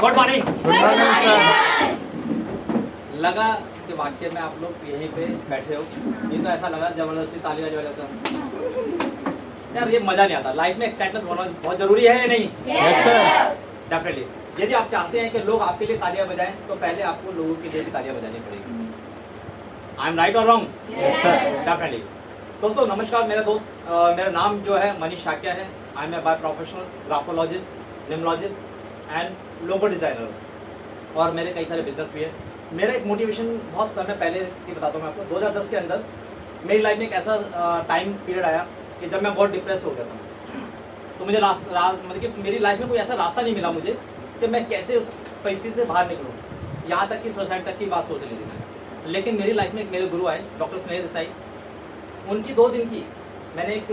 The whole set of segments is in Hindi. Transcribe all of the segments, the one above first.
Good morning. Good morning sir. लगा कि वाक्य में आप लोग यहीं पे बैठे हो, ये तो ऐसा लगा जबरदस्ती ताली बजा लेता यार, ये मजा नहीं आता। लाइफ में एक्साइटमेंट होना बहुत जरूरी है या नहीं? Yes sir. डेफिनेटली। यदि आप चाहते हैं कि लोग आपके लिए तालियां बजाएं तो पहले आपको लोगों के लिए भी तालियां बजानी पड़ेगी। आई एम राइट और रॉन्ग? Yes sir. डेफिनेटली। दोस्तों नमस्कार, मेरा नाम जो है मनीष शाक्या है। I am a by professional graphologist, numerologist and logo designer, और मेरे कई सारे बिजनेस भी है। मेरा एक मोटिवेशन बहुत समय पहले की बताता हूँ मैं आपको। 2010 के अंदर मेरी लाइफ में एक ऐसा टाइम पीरियड आया कि जब मैं बहुत डिप्रेस हो गया था। तो मुझे मतलब कि मेरी लाइफ में कोई ऐसा रास्ता नहीं मिला मुझे कि मैं कैसे उस परिस्थिति से बाहर निकलूँ। यहाँ तक कि सुसाइड तक की बात सोच ली थी मैंने। लेकिन मेरी लाइफ में एक मेरे गुरु आए, डॉक्टर स्नेह देसाई। उनकी 2 दिन की मैंने एक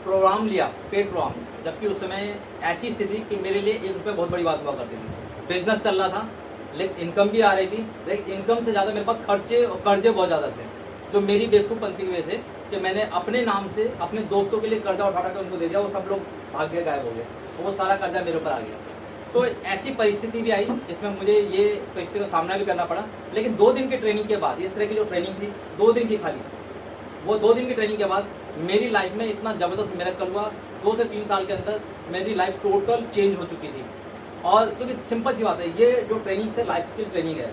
प्रोग्राम लिया, पेड प्रोग्राम, जबकि उस समय ऐसी स्थिति कि मेरे लिए 1 रुपये बहुत बड़ी बात हुआ करती थी। बिजनेस चल रहा था, लेकिन इनकम भी आ रही थी, लेकिन इनकम से ज़्यादा मेरे पास खर्चे और कर्जे बहुत ज़्यादा थे, जो मेरी बेवकूफ़पंती की वजह से कि मैंने अपने नाम से अपने दोस्तों के लिए कर्जा उठा के उनको दे दिया। वो सब लोग भाग गए, गायब हो गए, वो सारा कर्जा मेरे ऊपर आ गया। तो ऐसी परिस्थिति भी आई जिसमें मुझे ये परिस्थिति का सामना भी करना पड़ा। लेकिन 2 दिन की ट्रेनिंग के बाद, इस तरह की जो ट्रेनिंग थी 2 दिन की खाली, वो 2 दिन की ट्रेनिंग के बाद मेरी लाइफ में इतना ज़बरदस्त मिरेकल हुआ। 2 से 3 साल के अंदर मेरी लाइफ टोटल चेंज हो चुकी थी। और क्योंकि सिंपल सी बात है, ये जो ट्रेनिंग से लाइफ स्किल ट्रेनिंग है।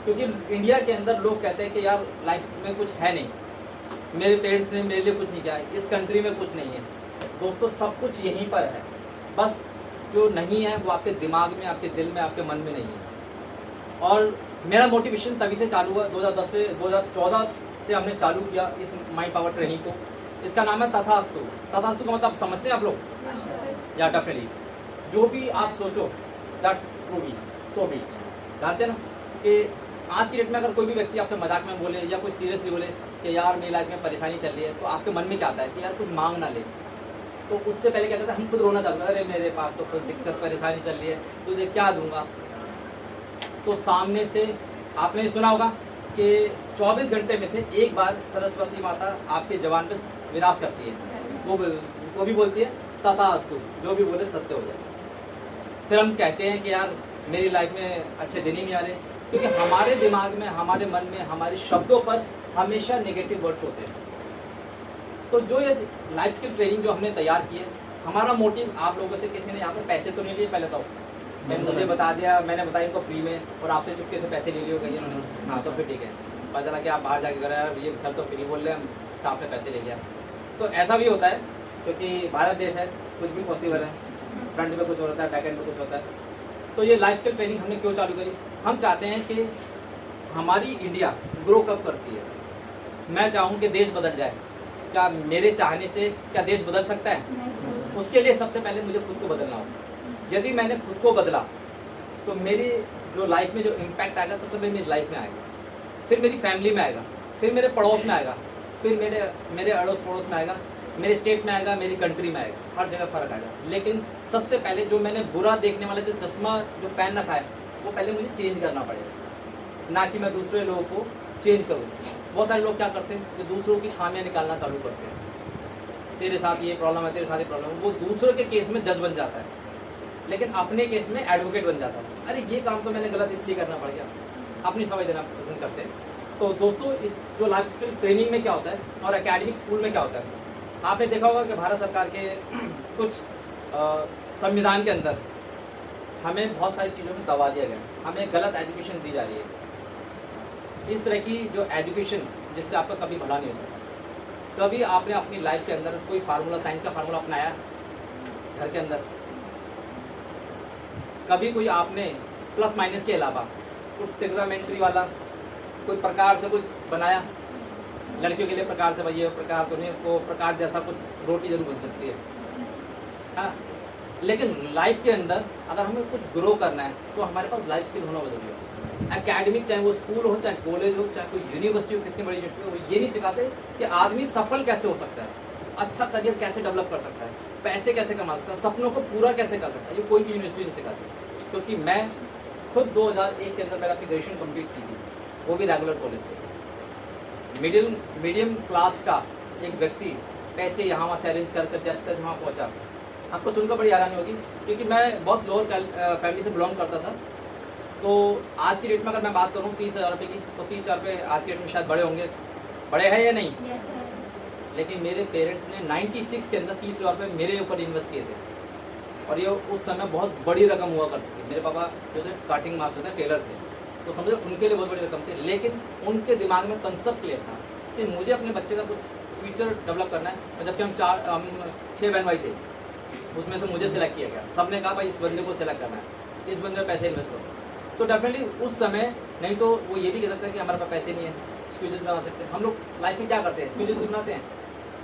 क्योंकि इंडिया के अंदर लोग कहते हैं कि यार लाइफ में कुछ है नहीं, मेरे पेरेंट्स ने मेरे लिए कुछ नहीं किया, इस कंट्री में कुछ नहीं है। दोस्तों सब कुछ यहीं पर है, बस जो नहीं है वो आपके दिमाग में, आपके दिल में, आपके मन में नहीं है। और मेरा मोटिवेशन तभी से चालू हुआ, 2010 से 2014 से हमने चालू किया इस माइंड पावर ट्रेनिंग को। इसका नाम है तथास्तु। तथास्तु का मतलब समझते हैं आप लोग? या डेफिनेटली, जो भी आप सोचो that's true be, so be. जानते हैं ना कि आज की डेट में अगर कोई भी व्यक्ति आपसे मजाक में बोले या कोई सीरियसली बोले कि यार मेरी लाइफ में परेशानी चल रही है, तो आपके मन में क्या आता है कि यार कुछ मांग ना ले। तो उससे पहले क्या कहते हैं, हम खुद रोना चालू करते हैं, अरे मेरे पास तो कुछ दिक्कत परेशानी चल रही है, तुझे क्या दूंगा। तो सामने से आपने सुना होगा कि 24 घंटे में से एक बार सरस्वती माता आपके जवान पे विराज करती है। वो भी बोलती है तथास्तु, जो भी बोले सत्य हो जाए। फिर हम कहते हैं कि यार मेरी लाइफ में अच्छे दिन ही नहीं आ रहे, क्योंकि हमारे दिमाग में, हमारे मन में, हमारे शब्दों पर हमेशा नेगेटिव वर्ड्स होते हैं। तो जो ये लाइफ स्किल ट्रेनिंग जो हमने तैयार की है, हमारा मोटिव आप लोगों से किसी ने यहाँ पर पैसे तो नहीं लिए, पहले तो मैंने मुझे बता दिया, मैंने बताया इनको फ्री में, और आपसे चुपके से पैसे ले लिए कहीं उन्होंने। हाँ तो फिर ठीक है, पता चला कि आप बाहर जाके कर यार ये सर तो फ्री बोल रहे हैं, स्टाफ ने पैसे ले लिया। तो ऐसा भी होता है, क्योंकि भारत देश है, कुछ भी पॉसिबल है। फ्रंट में कुछ होता है, बैक एंड में कुछ होता है। तो ये लाइफ स्किल ट्रेनिंग हमने क्यों चालू करी? हम चाहते हैं कि हमारी इंडिया ग्रो कब करती है। मैं चाहूँ कि देश बदल जाए। क्या मेरे चाहने से क्या देश बदल सकता है? उसके लिए सबसे पहले मुझे खुद को बदलना होगा। यदि मैंने खुद को बदला तो मेरी जो लाइफ में जो इम्पैक्ट आएगा, सबसे पहले मेरी लाइफ में आएगा, फिर मेरी फैमिली में आएगा, फिर मेरे पड़ोस में आएगा, फिर मेरे अड़ोस पड़ोस में आएगा, मेरे स्टेट में आएगा, मेरी कंट्री में आएगा, हर जगह फ़र्क आएगा। लेकिन सबसे पहले जो मैंने बुरा देखने वाला जो चश्मा जो पहन रखा है, वो पहले मुझे चेंज करना पड़ेगा, ना कि मैं दूसरे लोगों को चेंज करूँ। बहुत सारे लोग क्या करते हैं कि दूसरों की खामियां निकालना चालू करते हैं। तेरे साथ ये प्रॉब्लम है, तेरे साथ ये प्रॉब्लम है। वो दूसरों के केस में जज बन जाता है, लेकिन अपने केस में एडवोकेट बन जाता है। अरे ये काम तो मैंने गलत इसलिए करना पड़ गया, अपनी समझ देना पसंद करते हैं। तो दोस्तों इस जो लाइफ स्किल ट्रेनिंग में क्या होता है और एकेडमिक स्कूल में क्या होता है, आपने देखा होगा कि भारत सरकार के कुछ संविधान के अंदर हमें बहुत सारी चीज़ों में दबा दिया गया, हमें गलत एजुकेशन दी जा रही है। इस तरह की जो एजुकेशन जिससे आपका कभी भला नहीं हो सकता। कभी आपने अपनी लाइफ के अंदर कोई फार्मूला, साइंस का फार्मूला अपनाया घर के अंदर? कभी कोई आपने प्लस माइनस के अलावा कोई ट्रिग्नोमेट्री वाला कोई प्रकार से कोई बनाया? लड़कियों के लिए प्रकार से भाई ये प्रकार तो नहीं, को प्रकार जैसा कुछ रोटी जरूर बन सकती है, हाँ। लेकिन लाइफ के अंदर अगर हमें कुछ ग्रो करना है तो हमारे पास लाइफ स्किल होना जरूरी है। एकेडमिक, चाहे वो स्कूल हो, चाहे कॉलेज हो, चाहे कोई यूनिवर्सिटी हो, कितनी बड़ी यूनिवर्सिटी हो, वो ये नहीं सिखाते कि आदमी सफल कैसे हो सकता है, अच्छा करियर कैसे डेवलप कर सकता है, पैसे कैसे कमा सकता है, सपनों को पूरा कैसे कर सकता है। ये कोई भी यूनिवर्सिटी नहीं सिखाती। क्योंकि मैं खुद 2001 के अंदर मैंने अपनी ग्रेजुएशन कंप्लीट की थी, वो भी रेगुलर कॉलेज से। मीडियम क्लास का एक व्यक्ति पैसे यहाँ वहाँ से अरेंज कर जैसे तैसे वहाँ पहुँचा, आपको सुनकर बड़ी हैरानी होगी, क्योंकि मैं बहुत लोअर फैमिली से बिलोंग करता था। तो आज की डेट में अगर मैं बात करूँ 30,000 रुपये की, तो 30,000 रुपये आज की डेट में शायद बड़े होंगे, बड़े हैं या नहीं? लेकिन मेरे पेरेंट्स ने 96 के अंदर 30,000 रुपये मेरे ऊपर इन्वेस्ट किए थे, और ये उस समय बहुत बड़ी रकम हुआ करती थी। मेरे पापा जो थे कटिंग मास्टर थे, टेलर थे, तो समझो उनके लिए बहुत बड़ी रकम थी। लेकिन उनके दिमाग में कंसेप्ट क्लियर था कि मुझे अपने बच्चे का कुछ फ्यूचर डेवलप करना है। और जबकि हम 6 बहन भाई थे, उसमें से मुझे सिलेक्ट किया गया। सबने कहा भाई इस बंदे को सिलेक्ट करना है, इस बंदे में पैसे इन्वेस्ट करो। तो डेफिनेटली उस समय नहीं तो वो ये भी कह सकते हैं कि हमारे पास पैसे नहीं है, एक्सक्यूजेस बना सकते हैं। हम लोग लाइफ में क्या करते हैं, एक्सक्यूजेस बनाते हैं।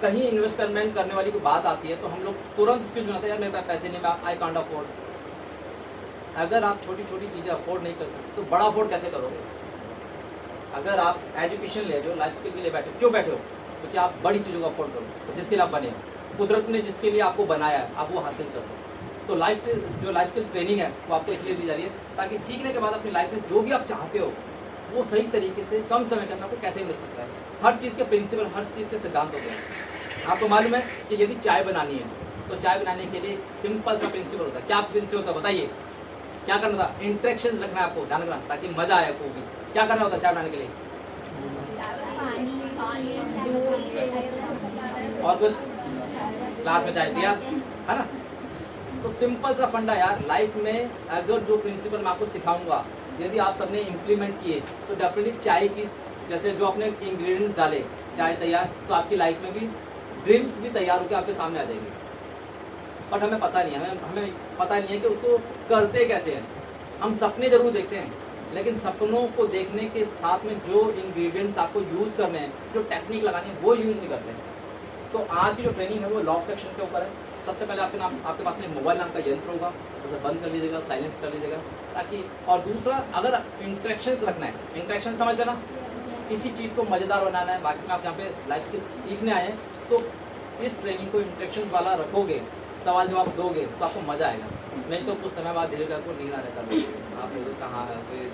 कहीं इन्वेस्टमेंट करने वाली की बात आती है तो हम लोग तुरंत एक्सक्यूज बनाते हैं, यार मेरे पास पैसे नहीं, आई कांट अफोर्ड। अगर आप छोटी छोटी चीज़ें अफोर्ड नहीं कर सकते तो बड़ा अफोर्ड कैसे करोगे? अगर आप एजुकेशन ले जो लाइफ स्किल के लिए बैठे, क्यों बैठे हो? क्योंकि आप बड़ी चीज़ों को अफोर्ड करो जिसके लिए आप बने हो। कुदरत ने जिसके लिए आपको बनाया है आप वो हासिल कर सकते। तो लाइफ स्किल ट्रेनिंग है वो आपको इसलिए दी जा रही है ताकि सीखने के बाद अपनी लाइफ में जो भी आप चाहते हो वो सही तरीके से कम समय के अंदर आपको कैसे मिल सकता है। हर चीज़ के प्रिंसिपल, हर चीज़ के सिद्धांत होते हैं। आपको मालूम है कि यदि चाय बनानी है तो चाय बनाने के लिए एक सिंपल सा प्रिंसिपल होता है। क्या प्रिंसिपल होता है बताइए? क्या करना था? इंट्रैक्शन रखना है आपको, ध्यान रखना ताकि मजा आए आपको भी। क्या करना होता है चाय बनाने के लिए? और कुछ? क्लास में चाय दिया है ना? तो सिंपल सा फंडा यार, लाइफ में अगर जो प्रिंसिपल मैं आपको सिखाऊंगा यदि आप सबने इम्प्लीमेंट किए तो डेफिनेटली चाय की जैसे जो आपने इंग्रेडिएंट्स डाले चाय तैयार, तो आपकी लाइफ में भी ड्रीम्स भी तैयार होकर आपके सामने आ जाएंगे। बट हमें पता नहीं है, हमें पता नहीं है कि उसको करते कैसे हैं। हम सपने जरूर देखते हैं, लेकिन सपनों को देखने के साथ में जो इंग्रेडिएंट्स आपको यूज करने हैं, जो टेक्निक लगानी है वो यूज नहीं करते हैं। तो आज की जो ट्रेनिंग है वो लॉ ऑफ एक्शन के ऊपर है। सबसे पहले आपके पास में मोबाइल नाम का यंत्र होगा, उसे बंद कर लीजिएगा, साइलेंस कर लीजिएगा ताकि। और दूसरा, अगर इंट्रैक्शंस रखना है, इंट्रैक्शन समझ लेना, किसी चीज़ को मज़ेदार बनाना है, बाकी में आप यहाँ पे लाइफ स्किल सीखने आए हैं तो इस ट्रेनिंग को इंट्रैक्शन वाला रखोगे, सवाल जवाब दोगे तो आपको मज़ा आएगा। नहीं तो कुछ समय बाद धीरे धीरे आपको नींद आना चालू होगी, आप लोग कहाँ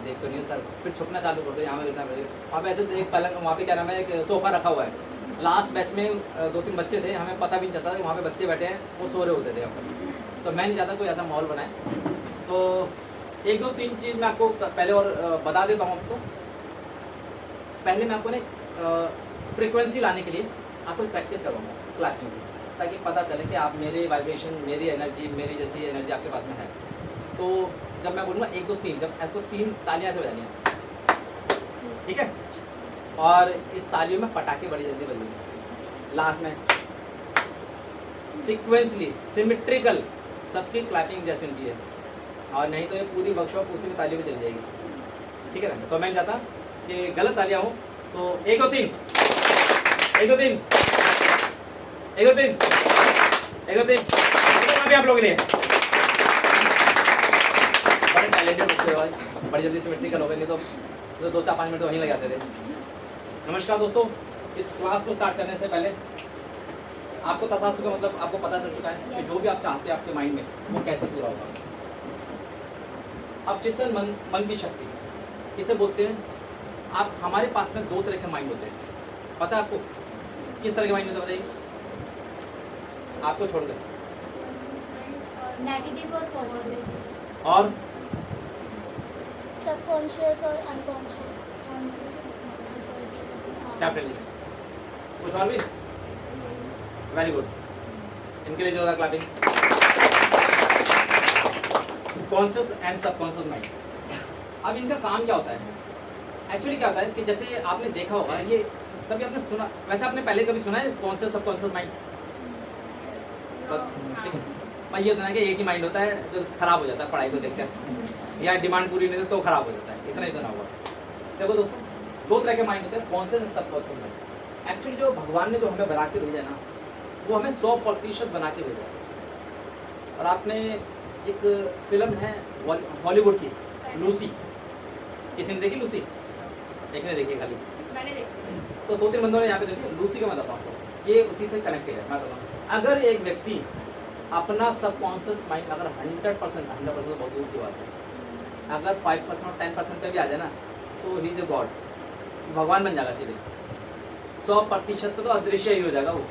देख तो नहीं सर, फिर छुपना चालू कर दो, यहाँ पे देखना पड़ेगा। वहाँ पे ऐसे एक पलंग, वहाँ पे क्या नाम है, एक सोफ़ा रखा हुआ है। लास्ट बैच में 2-3 बच्चे थे, हमें पता भी नहीं चलता था वहाँ पे बच्चे बैठे हैं, वो सो रहे होते थे यहाँ पर। तो मैं नहीं चाहता कोई ऐसा माहौल बनाए। तो 1-2-3 चीज़ मैं आपको पहले और बता देता हूँ आपको। पहले मैं आपको ना फ्रीक्वेंसी लाने के लिए आपको प्रैक्टिस करवाऊंगा क्लैपिंग की, ताकि पता चले कि आप मेरे वाइब्रेशन, मेरी एनर्जी, मेरी जैसी एनर्जी आपके पास में है। तो जब मैं बोलूँगा 1-2-3, जब आपको 3 तालियाँ से बजानी है, ठीक है? और इस तालियों में पटाखे बड़ी जल्दी बजेंगे। लास्ट में सीक्वेंसली, सिमेट्रिकल सबकी क्लैपिंग जैसी होनी चाहिए, और नहीं तो ये पूरी वर्कशॉप उसी में तालियों में चल जाएगी, ठीक है ना? तो मैं नहीं चाहता कि गलत तालियां हो। तो 1-2-3, 1-2-3, 1-2-3, 1-2-3 अभी आप लोगों के लिए। बड़े टैलेंटेड बच्चे हो भाई, बड़ी जल्दी सिमेट्रिकल हो गए, नहीं तो 2-4-5 मिनट वहीं लग जाते थे। नमस्कार दोस्तों, इस क्लास को स्टार्ट करने से पहले आपको तथास्तु का मतलब आपको पता चल चुका है कि जो भी आप चाहते हैं आपके माइंड में वो कैसे पूरा होगा। अब चिंतन मन की शक्ति इसे बोलते हैं। आप हमारे पास में 2 तरह के माइंड होते हैं, पता है आपको? किस तरह के माइंड होते हैं बताइए? आपको छोड़ दें। नेगेटिव और पॉजिटिव। और सबकॉन्शियस और अनकॉन्शियस। डेफिनेटली। कुछ और भी? वेरी गुड, इनके लिए जो होगा clapping. Conscious and subconscious mind. अब इनका काम क्या होता है? एक्चुअली क्या होता है कि जैसे आपने देखा होगा, ये कभी आपने सुना, वैसे आपने पहले कभी सुना है कॉन्शियस सबकॉन्शियस माइंड? बस ठीक है, मैं ये सुना है कि एक ही माइंड होता है जो खराब हो जाता है पढ़ाई को देखकर, या डिमांड पूरी नहीं तो खराब हो जाता है, इतना ही सुना हुआ। देखो दोस्तों, 2 तरह के माइंड होते हैं, conscious and subconscious mind. Actually जो भगवान ने जो हमें बना के भेजा ना, वो हमें 100% बना के भेजा। और आपने एक फिल्म है हॉलीवुड की, लूसी, किसी ने देखी लूसी? एक ने देखी खाली, मैंने देखी। तो 2-3 बंदों ने यहाँ पे देखी। लूसी का मैं बताता हूँ आपको, ये उसी से कनेक्टेड है। मैं बताऊँ, अगर एक व्यक्ति अपना सबकॉन्शियस माइंड अगर 100% तो बहुत दूर की बात है, अगर 5% और 10% पे भी आ जाए ना, तो ही इज ए गॉड, भगवान बन जाएगा सीधे। 100% पे तो अदृश्य ही हो जाएगा, वो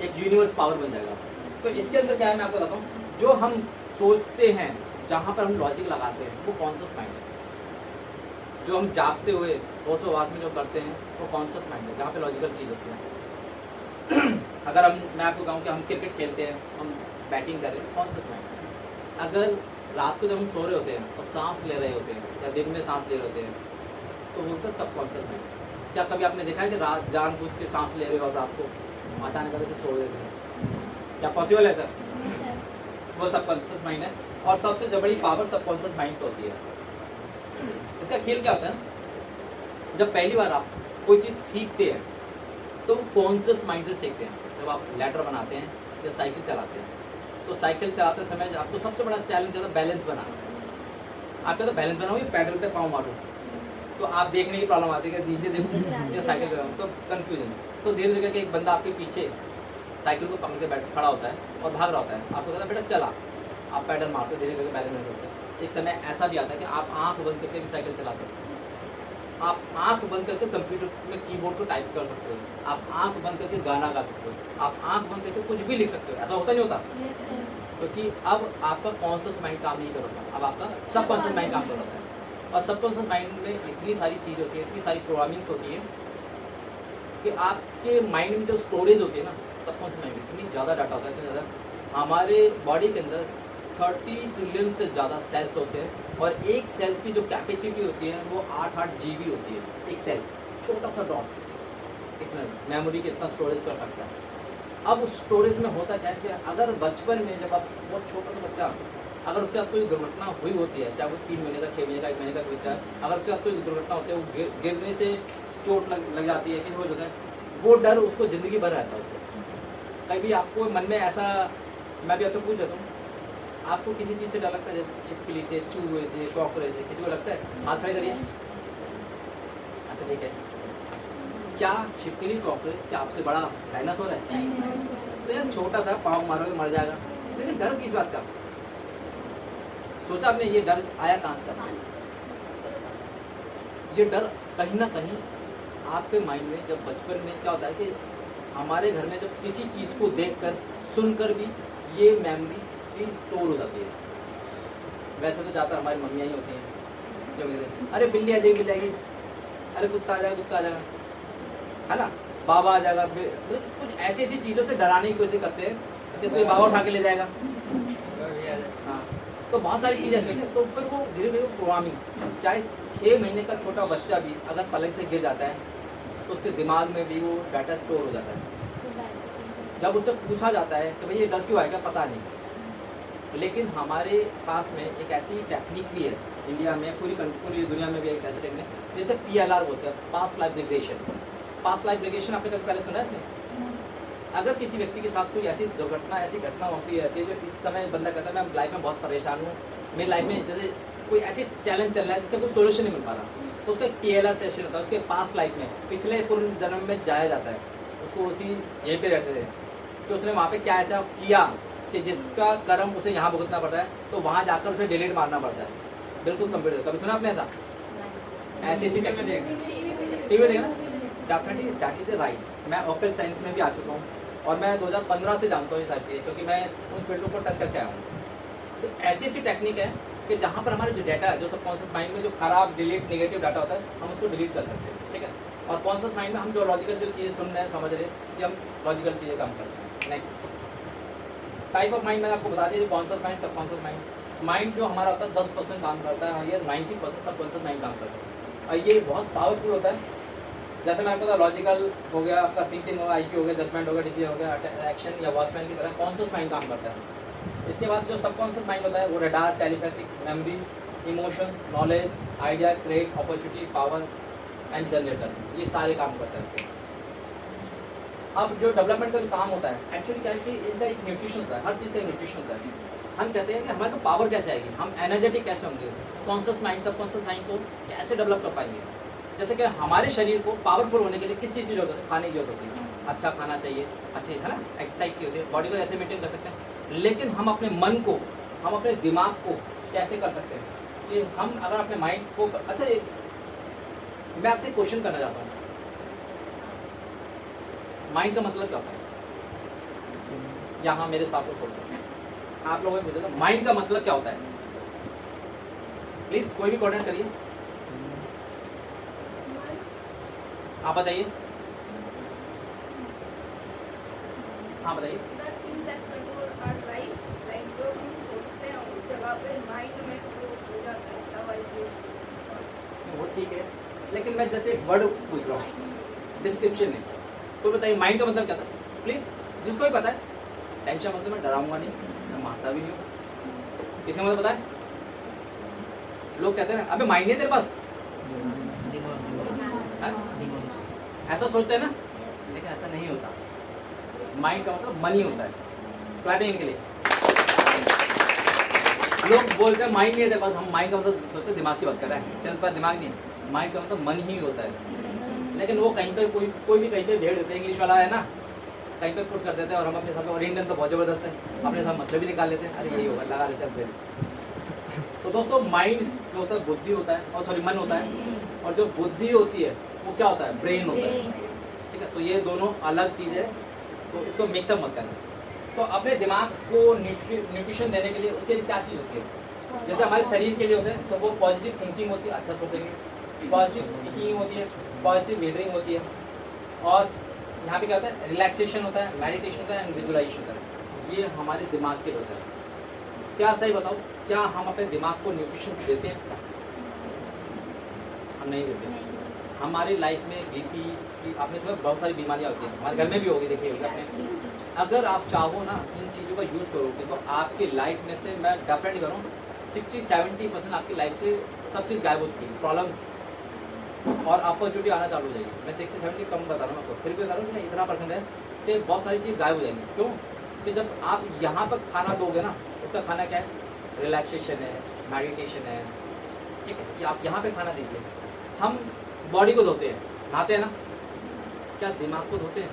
एक यूनिवर्स पावर बन जाएगा। तो इसके अंदर क्या है मैं आपको बताता हूँ, जो हम सोचते हैं, जहाँ पर हम लॉजिक लगाते हैं, वो कॉन्शियस माइंड है। जो हम जागते हुए होशो-हवास में जो करते हैं वो कॉन्शियस माइंड है, जहाँ पे लॉजिकल चीज़ होती है। अगर मैं आपको कहूँ कि हम क्रिकेट खेलते हैं, हम बैटिंग कर रहे हैं, कॉन्शियस माइंड है। अगर रात को जब हम सो रहे होते हैं और सांस ले रहे होते हैं या दिन में सांस ले रहे होते हैं, तो वो होता है सबकॉन्शियस माइंड। क्या कभी आपने देखा है कि रात जानबूझ के सांस ले रहे हो और रात को अचानक से छोड़ देते हैं? क्या पॉसिबल है सर? वो सबकॉन्शियस माइंड है। और सबसे जो बड़ी पावर सबकॉन्शियस माइंड को होती है। इसका खेल क्या होता है, जब पहली बार आप कोई चीज़ सीखते हैं तो कॉन्शियस माइंड से सीखते हैं। जब आप लैडर बनाते हैं या साइकिल चलाते हैं, तो साइकिल चलाते समय आपको सबसे बड़ा चैलेंज होता है बैलेंस बनाना। आप कहते बैलेंस बनाओ, ये पैडल पे पाँव मारो, तो आप देखने की प्रॉब्लम आती है कि नीचे देखो या साइकिल चलाओ, तो कन्फ्यूजन। तो धीरे धीरे करके एक बंदा आपके पीछे साइकिल को पकड़ के बैठ खड़ा होता है और भाग रहा होता है, आपको कहता है बेटा चला, आप पैडल मारते धीरे धीरे बैलेंस नहीं करते। एक समय ऐसा भी आता है कि आप आंख बंद करके भी साइकिल चला सकते हो, आप आंख बंद करके कंप्यूटर में कीबोर्ड को टाइप कर सकते हो, आप आंख बंद करके गाना गा सकते हो, आप आंख बंद करके कुछ भी लिख सकते हो। ऐसा होता नहीं होता? क्योंकि अब आपका कॉन्शियस माइंड काम नहीं कर रहा, अब आपका सबकॉन्शियस माइंड काम कर रहा है। और सबकॉन्शियस माइंड में इतनी सारी चीज़ होती है, इतनी सारी प्रोग्रामिंग्स होती है कि आपके माइंड में जो स्टोरेज होती है ना, सबकॉन्शियस माइंड में इतनी ज़्यादा डाटा होता है, इतना ज़्यादा। हमारे बॉडी के अंदर 30 ट्रिलियन से ज़्यादा सेल्स होते हैं और एक सेल की जो कैपेसिटी होती है वो 8 GB होती है। एक सेल, छोटा सा डॉट इतना मेमोरी के इतना स्टोरेज कर सकता है। अब उस स्टोरेज में होता क्या है कि अगर बचपन में जब आप बहुत छोटा सा बच्चा, अगर उसके साथ कोई दुर्घटना हुई होती है, चाहे वो 3 महीने का, 6 महीने का, 1 महीने का बच्चा है, अगर उसके साथ कोई दुर्घटना होती है, वो गिरने से चोट लग जाती है, किसी को होता है, वो डर उसको ज़िंदगी भर रहता है उसको। कभी आपको मन में ऐसा, मैं भी आपसे पूछ रहा हूँ, आपको किसी चीज़ से डर लगता है? जैसे छिपकली से, चूहे से, कॉकरोच से, किसी को लगता है? हाथ खड़े करिए। अच्छा ठीक है, क्या छिपकली कॉकरोच क्या आपसे बड़ा डायनासोर है? तो यार छोटा सा पाँव मारोगे मर जाएगा, लेकिन डर किस बात का? सोचा आपने ये डर आया कहाँ से? ये डर कहीं ना कहीं आपके माइंड में, जब बचपन में क्या होता है कि हमारे घर में जब किसी चीज़ को देखकर सुनकर भी ये मेमोरी स्टोर हो जाती है। वैसे तो ज़्यादातर हमारी मम्मियाँ ही होती हैं जो कहते हैं अरे बिल्ली आ जाएगी, बिल्ली आएगी, अरे कुत्ता आ जाएगा, कुत्ता आ जाएगा, है ना, बाबा आ जाएगा। कुछ ऐसी ऐसी चीज़ों से डराने की कोशिश करते हैं कि तो ये बाबा उठा के ले जाएगा। हाँ, तो बहुत सारी चीज़ें ऐसी होती हैं। तो फिर वो धीरे धीरे प्रोग्रामिंग, चाहे 6 महीने का छोटा बच्चा भी अगर पलंग से गिर जाता है तो उसके दिमाग में भी वो डाटा स्टोर हो जाता है। जब उससे पूछा जाता है कि भाई ये डर क्यों आएगा, पता नहीं, लेकिन हमारे पास में एक ऐसी टेक्निक भी है इंडिया में, पूरी दुनिया में भी एक ऐसी टेक्निक जैसे PLR बोलते हैं, past life regression. Past life regression आपने कभी पहले सुना है आपने? अगर किसी व्यक्ति के साथ कोई ऐसी दुर्घटना, ऐसी घटना होती रहती है जो इस समय बंदा कहता है मैं लाइफ में बहुत परेशान हूँ, मेरी लाइफ में जैसे कोई ऐसी चैलेंज चल रहा है जिसका कोई सोल्यूशन नहीं मिल पा रहा, तो उसका एक PLR सेशन होता है। उसके पास्ट लाइफ में, पिछले पूर्व जन्म में जाया जाता है, उसको उसी यहीं पे रहते थे कि उसने वहाँ पे क्या ऐसा किया कि जिसका कर्म उसे यहाँ भुगतना पड़ता है, तो वहाँ जाकर उसे डिलीट मारना पड़ता है। बिल्कुल कंप्यूटर। कभी सुना आपने ऐसा? ऐसी टेक्निक टीवी देखना, डेफिनेटली दैट इज राइट। मैं ओपन साइंस में भी आ चुका हूँ और मैं 2015 से जानता हूँ ये सारी चीज़ें, क्योंकि मैं उन फील्डों को टच करके आया हूँ। तो ऐसी ऐसी टेक्निक है कि जहाँ पर हमारा जो डाटा है, जो सबकॉन्शियस माइंड में जो खराब डिलीट नेगेटिव डाटा होता है, हम उसको डिलीट कर सकते हैं, ठीक है। और कॉन्शियस माइंड में हम जो लॉजिकल जो चीज़ें सुन रहे हैं, समझ रहे हैं, कि हम लॉजिकल चीज़ें काम कर सकते हैं। नेक्स्ट टाइप ऑफ माइंड मैंने आपको बता दिया, conscious mind, subconscious mind. Mind जो हमारा होता है 10% काम करता है और ये 90% सबकॉन्शियस माइंड काम करता है, और ये बहुत पावरफुल होता है। जैसे मैं आपको बता, लॉजिकल हो गया, आपका थिंकिंग होगा, IQ हो गया, जजमेंट हो गया, डिसीजन हो गया, एक्शन या वॉचमैन की तरह कॉन्शियस माइंड काम करता है। इसके बाद जो सबकॉन्शियस माइंड होता है वो radar, telepathic, memory, emotion, knowledge, idea, create, opportunity, power and generator, ये सारे काम करता है इसके। अब जो डेवलपमेंट का जो काम होता है, एक्चुअली क्या है कि इनका एक न्यूट्रिशन होता है, हर चीज़ का एक न्यूट्रिशन होता है। हम कहते हैं कि हमारे को पावर कैसे आएगी, हम एनर्जेटिक कैसे होंगे, कॉन्शियस माइंड सबकॉन्शियस माइंड को कैसे डेवलप कर पाएंगे। जैसे कि हमारे शरीर को पावरफुल होने के लिए किस चीज़ की जरूरत होती है? खाने की जरूरत होती है, अच्छा खाना चाहिए, अच्छी, है ना, एक्सरसाइज की होती है, बॉडी को ऐसे मेंटेन कर सकते हैं। लेकिन हम अपने मन को, हम अपने दिमाग को कैसे कर सकते हैं कि हम अगर अपने माइंड को, अच्छा मैं आपसे क्वेश्चन करना चाहता हूँ, माइंड का मतलब क्या होता है? यहाँ मेरे स्टाफ को छोड़ दो। आप लोगों को पूछा था माइंड का मतलब क्या होता है, प्लीज कोई भी कोऑर्डिनेट करिए, आप बताइए। हाँ बताइए। वो ठीक है, लेकिन मैं जस्ट एक वर्ड पूछ रहा हूँ, डिस्क्रिप्शन में। तो बताइए माइंड का मतलब क्या था, प्लीज जिसको भी पता है। टेंशन मतलब मैं डराऊंगा नहीं, मैं मारता भी नहीं हूँ। किसी मतलब पता है? लोग कहते हैं ना अबे माइंड नहीं है तेरे पास, ऐसा सोचते हैं ना, लेकिन ऐसा नहीं होता। माइंड का मतलब मनी होता है। क्लैपिंग इनके लिए। लोग बोलते हैं माइंड नहीं है तेरे पास, हम माइंड का मतलब सोचते हैं दिमाग की बात कर रहे हैं, तेरे पास दिमाग नहीं है। माइंड का मतलब मन ही होता है। लेकिन वो कहीं पे कोई भी कहीं पे भेड़ देते हैं, इंग्लिश वाला है ना, कहीं पे पुट कर देते हैं और हम अपने साथ, और इंडियन तो बहुत जबरदस्त है, अपने साथ मतलब भी निकाल लेते हैं, अरे यही होगा, लगा देते हैं भेड़। तो दोस्तों माइंड जो होता है बुद्धि होता है, और सॉरी मन होता है, और जो बुद्धि होती है वो क्या होता है, ब्रेन होता है। ठीक है, तो ये दोनों अलग चीज़ है, तो इसको मिक्सअप मत करना। तो अपने दिमाग को न्यूट्रिशन देने के लिए उसके लिए क्या चीज़ होती है, जैसे हमारे शरीर के लिए होते हैं, तो वो पॉजिटिव थिंकिंग होती है, अच्छा सोचेंगे, पॉजिटिव स्पीकिंग होती है, पॉजिटिव रीडिंग होती है, और यहाँ पे क्या होता है, रिलैक्सेशन होता है, मेडिटेशन होता है एंड विजुअलाइजेशन होता है। ये हमारे दिमाग के होता है। क्या सही बताओ, क्या हम अपने दिमाग को न्यूट्रिशन देते हैं? हम नहीं देते। हमारी लाइफ में बीपी की आपने तो बहुत सारी बीमारियाँ होती हैं, हमारे घर में भी होगी, देखिए होगी आपने। अगर आप चाहो ना इन चीज़ों का यूज़ करोगे तो आपकी लाइफ में से, मैं डेफिनेटली करूँ 60-70% आपकी लाइफ से सब चीज़ गायब हो चुकी है, प्रॉब्लम्स और अपॉर्चुनिटी आना चालू हो जाएगी। मैं 60-70 कम बता रहा हूँ आपको, फिर भी बता रहा हूँ कि इतना परसेंट है कि बहुत सारी चीज़ गायब हो जाएंगी। क्यों? कि जब आप यहाँ पर खाना दोगे ना, उसका खाना क्या है, रिलैक्सेशन है, मेडिटेशन है। ठीक है, ये आप यहाँ पे खाना दीजिए। हम बॉडी को धोते हैं, नहाते हैं ना, क्या दिमाग को धोते हैं?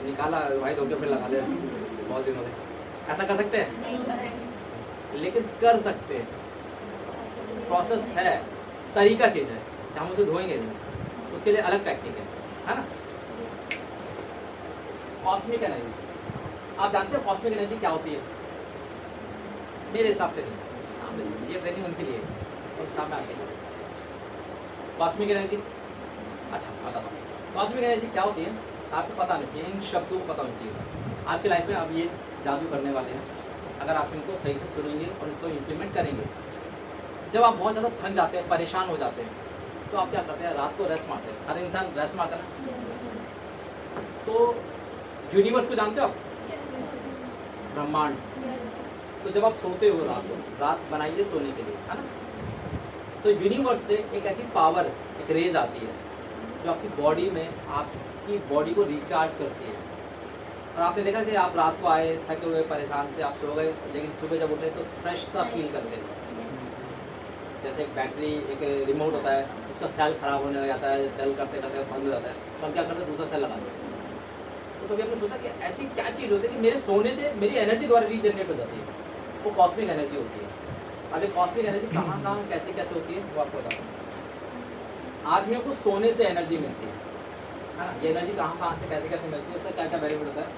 निकाला भाई धो के फिर लगा ले, बहुत दिन हो गए। ऐसा कर सकते हैं? लेकिन कर सकते हैं, प्रोसेस है, तरीका चेंज है। हम उसे धोएंगे नहीं, उसके लिए अलग टेक्निक है ना। कॉस्मिक एनर्जी, आप जानते हैं कॉस्मिक एनर्जी क्या होती है? मेरे हिसाब से नहीं, ये ट्रेनिंग उनके लिए और सामने आते हैं। कॉस्मिक एनर्जी, अच्छा बताता हूँ। कॉस्मिक एनर्जी क्या होती है आपको पता नहीं चाहिए, इन शब्दों को पता होना चाहिए। आपकी लाइफ में अब ये जादू करने वाले हैं, अगर आप इनको सही से सुनेंगे और इसको इम्प्लीमेंट करेंगे। जब आप बहुत ज़्यादा थक जाते हैं, परेशान हो जाते हैं, तो आप क्या करते हैं, रात को रेस्ट मारते हैं। हर इंसान रेस्ट मारता है ना। तो यूनिवर्स को जानते हो आप, ब्रह्मांड। तो जब आप सोते हो रात को, रात बनाइए सोने के लिए, है ना। तो यूनिवर्स से एक ऐसी पावर, एक रेज आती है जो आपकी बॉडी में, आपकी बॉडी को रिचार्ज करती है। और आपने देखा कि आप रात को आए थके हुए, परेशान से आप सो गए, लेकिन सुबह जब उठे तो फ्रेश सा फील करते हैं। जैसे एक बैटरी, एक रिमोट होता है, उसका सेल खराब होने लग जाता है, डल करते करते बंद हो जाता है, तो हम क्या करते हैं, दूसरा सेल लगा देते हैं। तो कभी आपने सोचा कि ऐसी क्या चीज़ होती है कि मेरे सोने से मेरी एनर्जी द्वारा रीजनरेट हो जाती है? वो कॉस्मिक एनर्जी होती है। अब ये कॉस्मिक एनर्जी कहाँ कहाँ कैसे कैसे होती है वो आपको बताता हूँ। आदमियों को सोने से एनर्जी मिलती है ना। ये एनर्जी कहाँ कहाँ से कैसे कैसे मिलती है, उसका क्या क्या बेनिफिट होता है?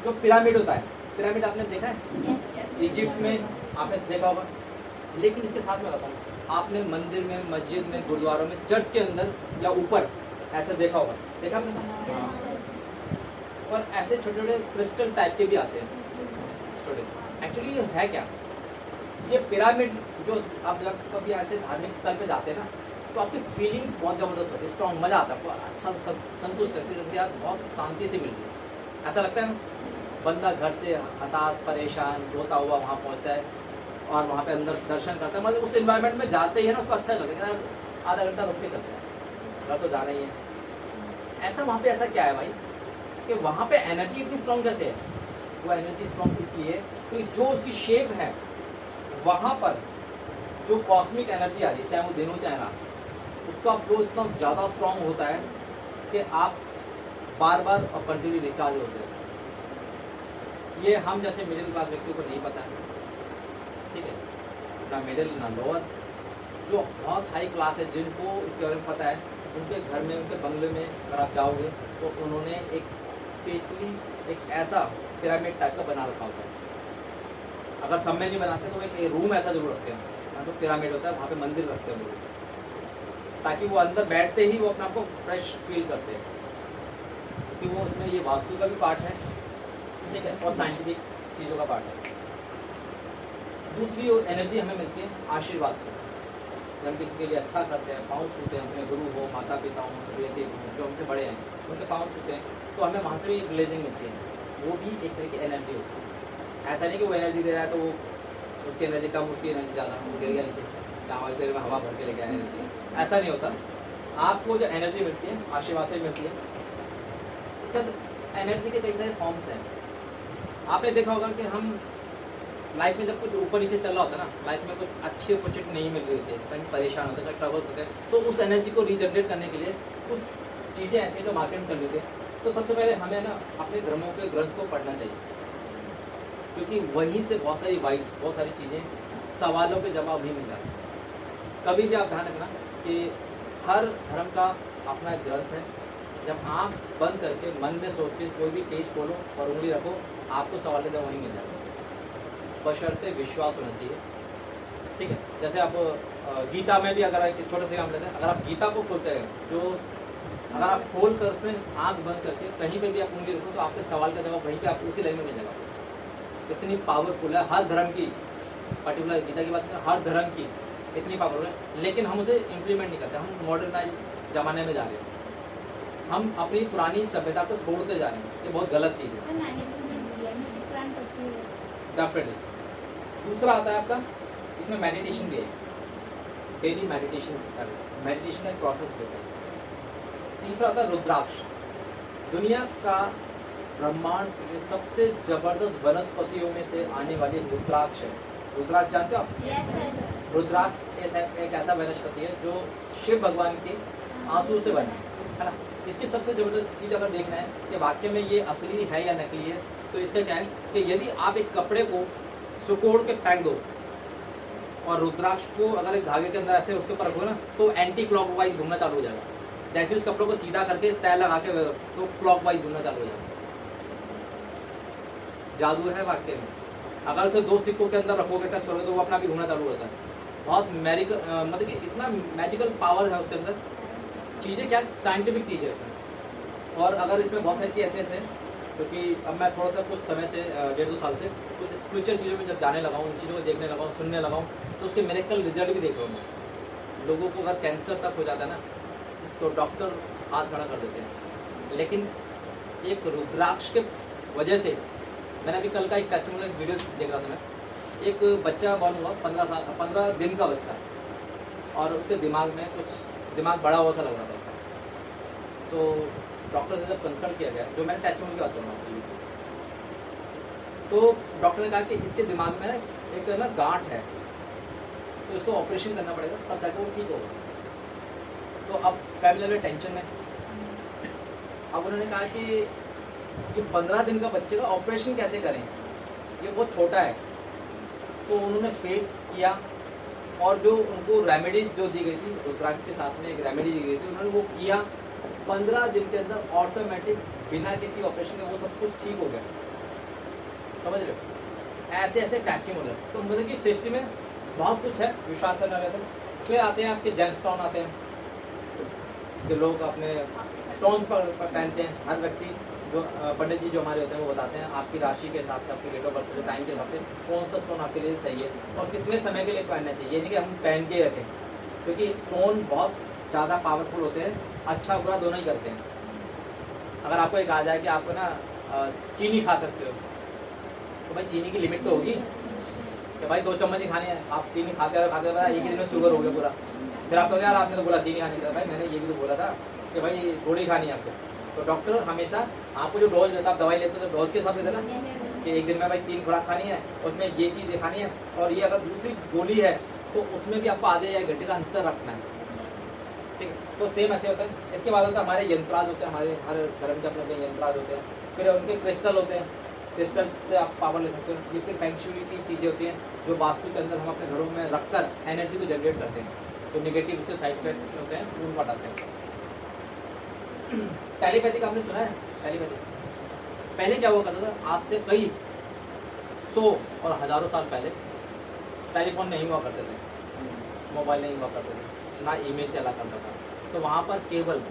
जो पिरामिड होता है, पिरामिड आपने देखा है इजिप्ट में, आपने देखा होगा। लेकिन इसके साथ में बताता हूँ, आपने मंदिर में, मस्जिद में, गुरुद्वारों में, चर्च के अंदर या ऊपर ऐसा देखा होगा, देखा आपने? और ऐसे छोटे छोटे क्रिस्टल टाइप के भी आते हैं छोटे। एक्चुअली ये है क्या, ये पिरामिड जो आप जब कभी ऐसे धार्मिक स्थल पे जाते हैं ना, तो आपकी फीलिंग्स बहुत ज़बरदस्त होती है, स्ट्रॉन्ग, मज़ा आता है आपको, अच्छा संतुष्ट रहती है, जैसे यार बहुत शांति से मिलती है। ऐसा लगता है ना, बंदा घर से हताश परेशान रोता हुआ वहाँ पहुँचता है और वहाँ पे अंदर दर्शन करता है, मतलब उस इन्वायरमेंट में जाते ही है ना, उसको अच्छा लगता है, यार आधा घंटा रुक के चलते हैं, घर तो जाना ही है। ऐसा वहाँ पे ऐसा क्या है भाई कि वहाँ पे एनर्जी इतनी स्ट्रॉन्ग कैसे है? वो एनर्जी स्ट्रॉन्ग इसलिए कि जो उसकी शेप है, वहाँ पर जो कॉस्मिक एनर्जी आ रही है, चाहे वो दिन हो चाहे रात, उसका फ्लो इतना ज़्यादा स्ट्रॉन्ग होता है कि आप बार बार और कंटिन्यू रिचार्ज होते हैं। ये हम जैसे मिडिल क्लास व्यक्तियों को नहीं पता है, ठीक है, ना मिडिल ना लोअर। जो बहुत हाई क्लास है, जिनको इसके बारे में पता है, उनके घर में, उनके बंगले में अगर आप जाओगे तो उन्होंने एक स्पेशली एक ऐसा पिरामिड टाइप का बना रखा होता है। अगर सब में नहीं बनाते तो एक रूम ऐसा जरूर रखते हैं, यहाँ तो पिरामिड होता है, वहाँ पे मंदिर रखते हैं लोग, ताकि वो अंदर बैठते ही वो अपने आप को फ्रेश फील करते हैं, क्योंकि वो उसमें ये वास्तु का भी पार्ट है, ठीक है, और साइंटिफिक चीज़ों का पार्ट है। दूसरी एनर्जी हमें मिलती है आशीर्वाद से। जब हम किसी के लिए अच्छा करते हैं, पाँव छूते हैं, अपने गुरु हो, माता पिता हो, रिलेटिव हो, जो हमसे बड़े हैं, उनके पाँव छूते हैं, तो हमें वहाँ से भी एक ब्लेसिंग मिलती है। वो भी एक तरह की एनर्जी होती है। ऐसा नहीं कि वो एनर्जी दे रहा है तो वो उसकी एनर्जी कम, उसकी एनर्जी ज़्यादा, वो गिर गया नीचे, या पेड़ में हवा भर के लेके आया एनर्जी, ऐसा नहीं होता। आपको जो एनर्जी मिलती है आशीर्वाद से मिलती है। इसका एनर्जी के कई सारे फॉर्म्स हैं। आपने देखा होगा कि हम लाइफ में जब कुछ ऊपर नीचे चल रहा होता है ना, लाइफ में कुछ अच्छी अपॉर्चुनिटी नहीं मिल रही होती है, कहीं परेशान होते हैं, कहीं ट्रबल होते हैं, तो उस एनर्जी को रीजनरेट करने के लिए कुछ चीज़ें ऐसी जो मार्केट में चल रही थी, तो सबसे पहले हमें ना अपने धर्मों के ग्रंथ को पढ़ना चाहिए, क्योंकि वहीं से बहुत सारी वाइब, बहुत सारी चीज़ें, सवालों के जवाब नहीं मिल जाते। कभी भी आप ध्यान रखना कि हर धर्म का अपना एक ग्रंथ है। जब आँख बंद करके मन में सोच के कोई भी पेज खोलो और उंगली रखो, आपको सवाल के जवाब वहीं मिल जाएगा, बशर्ते विश्वास होना चाहिए, ठीक है। जैसे आप गीता में भी अगर एक छोटे से काम लेते हैं, अगर आप गीता को खोलते हैं, जो अगर आप खोल कर उसमें आँख बंद करके कहीं पे भी आप उंगली रखो, तो आपके सवाल का जवाब वहीं पे आप उसी लाइन में मिल जाएगा। इतनी पावरफुल है हर धर्म की, पर्टिकुलर गीता की बात करें, हर धर्म की इतनी पावरफुल है, लेकिन हम उसे इम्प्लीमेंट नहीं करते। हम मॉडर्नाइज ज़माने में जा रहे हैं, हम अपनी पुरानी सभ्यता को छोड़ते जा रहे हैं, ये बहुत गलत चीज़ है। डेफिनेटली। दूसरा आता है आपका, इसमें मेडिटेशन भी है, डेली मेडिटेशन करना, मेडिटेशन का एक प्रोसेस भी है। तीसरा आता है रुद्राक्ष। दुनिया का ब्रह्मांड के सबसे जबरदस्त वनस्पतियों में से आने वाली रुद्राक्ष है। रुद्राक्ष जानते हो आप? रुद्राक्ष एक ऐसा वनस्पति है जो शिव भगवान के आंसू से बना है ना। इसकी सबसे ज़बरदस्त चीज़ अगर देखना है कि वाकई में ये असली है या नकली है, तो इसका क्या है कि यदि आप एक कपड़े को सुकोड़ के फेंक दो और रुद्राक्ष को अगर एक धागे के अंदर ऐसे उसके ऊपर रखो ना, तो एंटी क्लॉकवाइज घूमना चालू हो जाएगा। जैसे उस कपड़े को सीधा करके तय लगा के तो क्लॉकवाइज घूमना चालू हो जाएगा। जादू है वाकई में। अगर उसे दो सिक्कों के अंदर रखोगे, टच करोगे, तो वो अपना भी घूमना चालू होता है। बहुत मतलब कि इतना मैजिकल पावर है उसके अंदर। चीज़ें क्या साइंटिफिक चीज़ें हैं, और अगर इसमें बहुत सारी चीज़ ऐसे हैं, क्योंकि अब मैं थोड़ा सा कुछ समय से 1.5-2 साल से कुछ स्पिरिचुअल चीज़ों में जब जाने लगा हूँ, उन चीज़ों को देखने लगा हूँ, सुनने लगा हूँ, तो उसके मिरेकल रिजल्ट भी देख रहा हूँ मैं। लोगों को अगर कैंसर तक हो जाता है ना, तो डॉक्टर हाथ खड़ा कर देते हैं, लेकिन एक रुद्राक्ष के वजह से। मैंने अभी कल का एक टेस्टिमोनियल वीडियो देख रहा था मैं, एक बच्चा बॉर्न हुआ 15 दिन का बच्चा, और उसके दिमाग में कुछ दिमाग बड़ा हुआ सा लग रहा था। तो डॉक्टर से जब कंसल्ट किया गया, जो मैंने टेस्टिमोनियल की बात कर रहा हूँ, तो डॉक्टर ने कहा कि इसके दिमाग में एक ना गांठ है, तो इसको ऑपरेशन करना पड़ेगा, तब जाकर वो ठीक होगा। तो अब फैमिली में टेंशन है। अब उन्होंने कहा कि ये 15 दिन का बच्चे का ऑपरेशन कैसे करें, ये बहुत छोटा है। तो उन्होंने फेथ किया, और जो उनको रेमेडीज जो दी गई थी, रुद्राक्ष के साथ में एक रेमेडी दी गई थी, उन्होंने वो किया। 15 दिन के अंदर ऑटोमेटिक बिना किसी ऑपरेशन के वो सब कुछ ठीक हो गया। समझ रहे हो? ऐसे ऐसे टेस्टिमोनियल। तो मतलब कि सृष्टि में बहुत कुछ है विश्वास करने वाले। फिर आते हैं आपके जेम स्टोन आते हैं, जो लोग अपने स्टोन्स पर पहनते हैं। हर व्यक्ति जो पंडित जी जो हमारे होते हैं वो बताते हैं आपकी राशि के हिसाब से, आपकी डेट ऑफ बर्थ के टाइम के हिसाब से कौन सा स्टोन आपके लिए सही है और कितने समय के लिए पहनना चाहिए। ये नहीं कि हम पहन के रखें, क्योंकि स्टोन बहुत ज़्यादा पावरफुल होते हैं, अच्छा बुरा दोनों ही करते हैं। अगर आपको एक आ जाए कि आपको ना चीनी खा सकते हो, तो भाई चीनी की लिमिट तो होगी कि भाई 2 चम्मच ही खाने हैं। आप चीनी खाते रहो एक ही दिन में शुगर हो गया पूरा। फिर आपको यार आपने तो बोला चीनी खाने का, भाई मैंने ये भी तो बोला था कि भाई थोड़ी खानी है आपको। तो डॉक्टर हमेशा आपको जो डोज देता है, आप दवाई लेते हो तो डोज के हिसाब से देना कि एक दिन में भाई 3 खुराक खानी है, उसमें ये चीज़ खानी है, और ये अगर दूसरी गोली है तो उसमें भी आपको आधे या 1 घंटे का अंतर रखना है। ठीक है, तो सेम ऐसे होता है। इसके बाद होता है हमारे यंत्राज होते हैं, हमारे हर धर्म के अपने अपने यंत्राज होते हैं। फिर उनके क्रिस्टल होते हैं, क्रिस्टल से आप पावर ले सकते हो। ये फिर फेंग शुई की चीज़ें होती हैं जो वास्तु के अंदर हम अपने घरों में रखकर एनर्जी को जनरेट करते हैं। तो नेगेटिव उसके साइड इफेक्ट होते हैं, उनको हटाते हैं। टेलीपैथिक आपने सुना है? टेलीपैथिक पहले क्या हुआ करता था, आज से कई 100 और हज़ारों साल पहले टेलीफोन नहीं हुआ करते थे, मोबाइल नहीं हुआ करते थे, ना ईमेल चला करता था। तो वहाँ पर केवल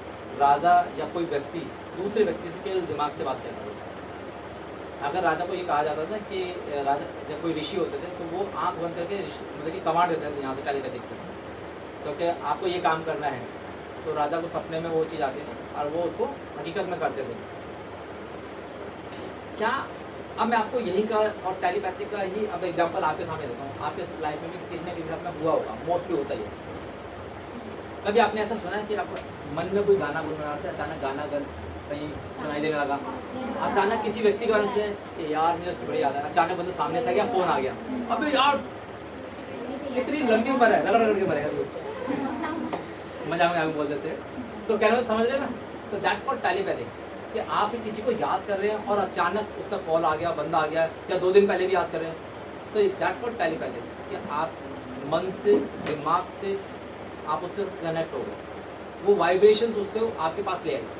राजा या कोई व्यक्ति दूसरे व्यक्ति से केवल दिमाग से बात करता था। अगर राजा को ये कहा जाता था कि राजा जब कोई ऋषि होते थे तो वो आंख बंद करके मतलब कि कमांड देते थे यहाँ से टेलीपैथिक से, तो क्या आपको ये काम करना है, तो राजा को सपने में वो चीज़ आती थी और वो उसको हकीकत में करते थे। क्या अब मैं आपको यही का और टेलीपैथिक का ही अब एग्जांपल आपके सामने देता हूँ। आपके लाइफ में भी किसी न किसी साथ में हुआ होगा, मोस्टली होता ही है। कभी आपने ऐसा सुना है कि आप मन में कोई गाना गुनगुना रहे थे, अचानक गाना कहीं सुनाई देने लगा, अचानक किसी व्यक्ति के बारे में कि यार मुझे उसकी बड़ी याद है, अचानक बंदा सामने से गया, फोन आ गया, अबे यार इतनी लंबी उम्र है, रगड़ रगड़ के मरेगा तू, मजाक में बोल देते हैं। तो कहने में समझ रहे ना, तो दैट्स कॉल्ड टेलीपैथिक, कि आप किसी को याद कर रहे हैं और अचानक उसका कॉल आ गया, बंदा आ गया, या 2 दिन पहले भी याद कर रहे हैं, तो दैट्स कॉल्ड टेलीपैथिक, कि आप मन से दिमाग से आप उससे कनेक्ट हो गए, वो वाइब्रेशंस उसको आपके पास ले आए।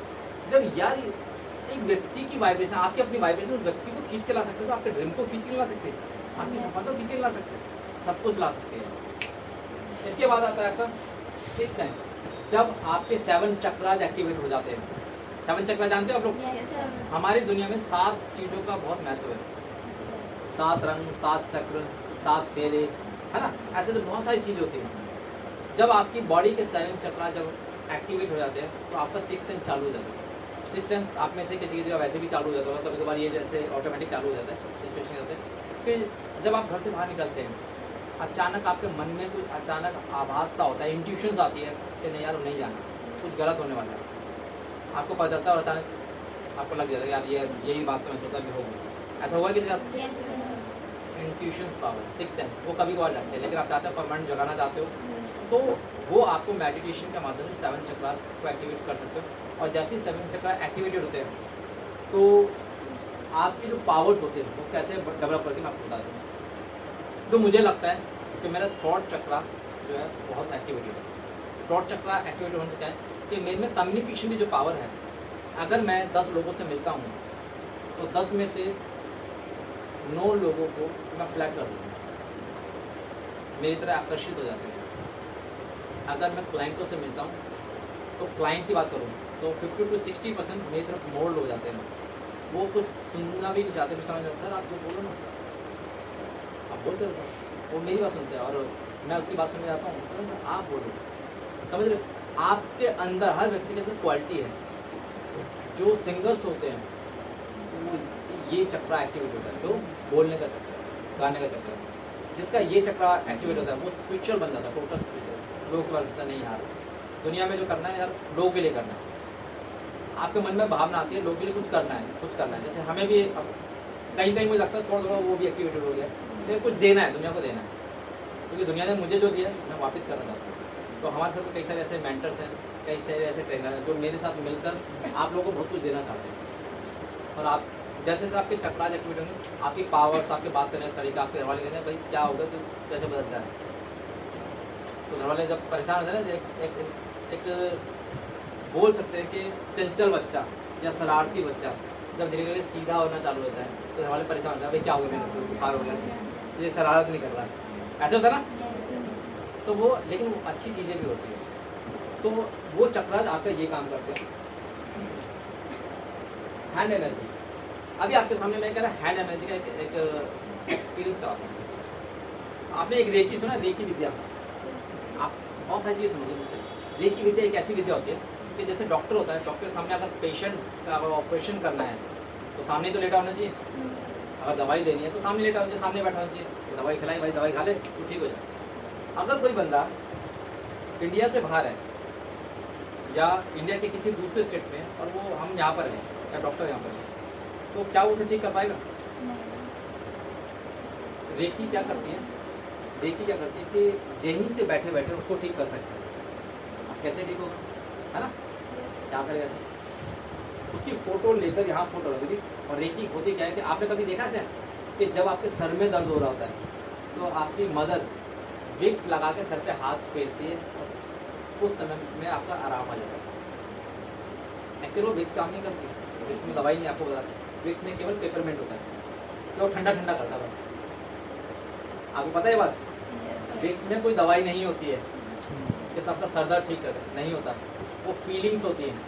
जब यार एक व्यक्ति की वाइब्रेशन, आपकी अपनी वाइब्रेशन उस व्यक्ति को खींच के ला सकते हो, तो आपके ड्रीम को खींच के ला सकते हैं, आपकी सफलता को खींच के ला सकते हैं, सब कुछ ला सकते हैं। इसके बाद आता है आपका 6th सेंस, जब आपके 7 चक्रास एक्टिवेट हो जाते हैं। 7 चक्र जानते हो आप लोग? हमारी दुनिया में 7 चीज़ों का बहुत महत्व है, 7 रंग, 7 चक्र, 7 फेरे, है ना, ऐसे तो बहुत सारी चीज़ होती हैं। जब आपकी बॉडी के 7 चक्र जब एक्टिवेट हो जाते हैं तो आपका 6th सेंस चालू हो जाता है। 6th सेंस आप में से किसी का वैसे भी चालू हो जाता होगा, कभी कभार ये जैसे ऑटोमेटिक चालू हो जाता है, सिचुएशन होते हैं। फिर जब आप घर से बाहर निकलते हैं, अचानक आपके मन में कुछ अचानक आभास सा होता है, इंट्यूशंस आती है कि नहीं यार नहीं जाना, कुछ गलत होने वाला है, आपको पता चलता है और अचानक आपको लग जाता है यार ये यही बात तो मैं सोचा भी होगी। ऐसा हुआ किसी साथ? इंट्यूशंस पावर, 6th सेंस, वो कभी कभार जाते हैं, लेकिन आप चाहते हो परमानेंट जगाना चाहते हो तो वो आपको मेडिटेशन के माध्यम से 7 चक्र को एक्टिवेट कर सकते हो। और जैसे ही 7 चक्र एक्टिवेटेड होते हैं तो आपकी जो पावर्स होते हैं वो कैसे डेवलप करके मैं आपको बता दूँ। तो मुझे लगता है कि मेरा थॉट चक्र जो है बहुत एक्टिवेटेड है। थॉट चक्र एक्टिवेट होने से क्या है कि मेरे में कम्युनिकेशन की जो पावर है, अगर मैं 10 लोगों से मिलता हूँ तो 10 में से 9 लोगों को मैं फ्लैट कर दूँगा, मेरी तरह आकर्षित हो जाते हैं। अगर मैं क्लाइंटों से मिलता हूँ तो क्लाइंट की बात करूँ तो 50 to 60% मेरी तरफ मोल्ड हो जाते हैं, वो कुछ सुनना भी नहीं चाहते, फिर समझ जाते सर आप जो बोलो ना, आप बोलते हो सर, वो मेरी बात सुनते हैं और मैं उसकी बात सुनने जाता हूँ तो आप बोलो, समझ रहे हो। आपके अंदर हर व्यक्ति के अंदर क्वालिटी है। जो सिंगर्स होते हैं वो ये चक्र एक्टिवेट होता है, जो बोलने का चक्र, गाने का चक्र, जिसका ये चक्र एक्टिवेट होता है वो स्पिरिचुअल बन जाता है, टोटल स्पिरिचुअल। लोग को लगता नहीं यार दुनिया में जो करना है यार लोगों के लिए करना है, आपके मन में भावना आती है लोगों के लिए कुछ करना है, कुछ करना है। जैसे हमें भी अब कहीं कहीं मुझे लगता है थोड़ा थोड़ा वो भी एक्टिवेटेड हो गया, लेकिन कुछ देना है, दुनिया को देना है, क्योंकि दुनिया ने मुझे जो दिया है मैं वापस करना चाहता हूँ। तो हमारे साथ कई सारे ऐसे मेंटर्स हैं, कई सारे ऐसे ट्रेनर हैं जो मेरे साथ मिलकर आप लोगों को बहुत कुछ देना चाहते हैं। और आप जैसे जैसे आपके चक्रास एक्टिवेट होंगे, आपकी पावर्स, आपके बात करने का तरीका, आपके घरवाले कहते हैं भाई क्या होगा तो कैसे बदलता है। तो घरवाले जब परेशान होते हैं ना, एक बोल सकते हैं कि चंचल बच्चा या शरारती बच्चा जब धीरे धीरे सीधा होना चालू होता है तो घरवाले परेशान होते हैं, भाई क्या हो गया, मेरे बुखार हो गया, ये शरारत नहीं कर रहा है, ऐसे होता है ना। तो वो लेकिन वो अच्छी चीज़ें भी होती हैं। तो वो चक्रास आपका ये काम करते हैं। हैंड एनर्जी, अभी आपके सामने मैं कह रहा हैंड एनर्जी का एक एक्सपीरियंस कराता हूँ। आपने एक रेकी सुना, रेकी विद्या, आप बहुत सारी चीज़ें समझो उससे। रेकी विद्या एक ऐसी विद्या होती है कि जैसे डॉक्टर होता है, डॉक्टर के सामने अगर पेशेंट का ऑपरेशन करना है तो सामने तो लेटा होना चाहिए, अगर दवाई देनी है तो सामने लेटा होना चाहिए, सामने बैठा होना चाहिए, तो दवाई खिलाई, भाई दवाई खा ले तो ठीक हो जाए। अगर कोई बंदा इंडिया से बाहर है या इंडिया के किसी दूसरे स्टेट में और वो हम यहाँ पर हैं या डॉक्टर यहाँ पर है, तो क्या वो उसे ठीक कर पाएगा? रेकी क्या करती है, रेकी क्या करती है कि यहीं से बैठे बैठे उसको ठीक कर सकते हैं। अब कैसे ठीक होगा, है ना, क्या करेगा? उसकी फ़ोटो लेकर यहाँ फोटो लगी थी। और रेकी होती क्या है कि आपने कभी देखा है कि जब आपके सर में दर्द हो रहा होता है तो आपकी मदर विक्स लगा के सर पे हाथ फेरती है और उस समय में आपका आराम आ जाता है। एक्चुअली वो विक्स काम नहीं करती, विक्स में दवाई नहीं आपको बताती, विक्स में केवल पेपरमेंट होता है जो ठंडा ठंडा करता है बस। आपको पता है बात, विक्स में कोई दवाई नहीं होती है कि सबका सर दर्द ठीक कर नहीं होता। वो फीलिंग्स होती हैं,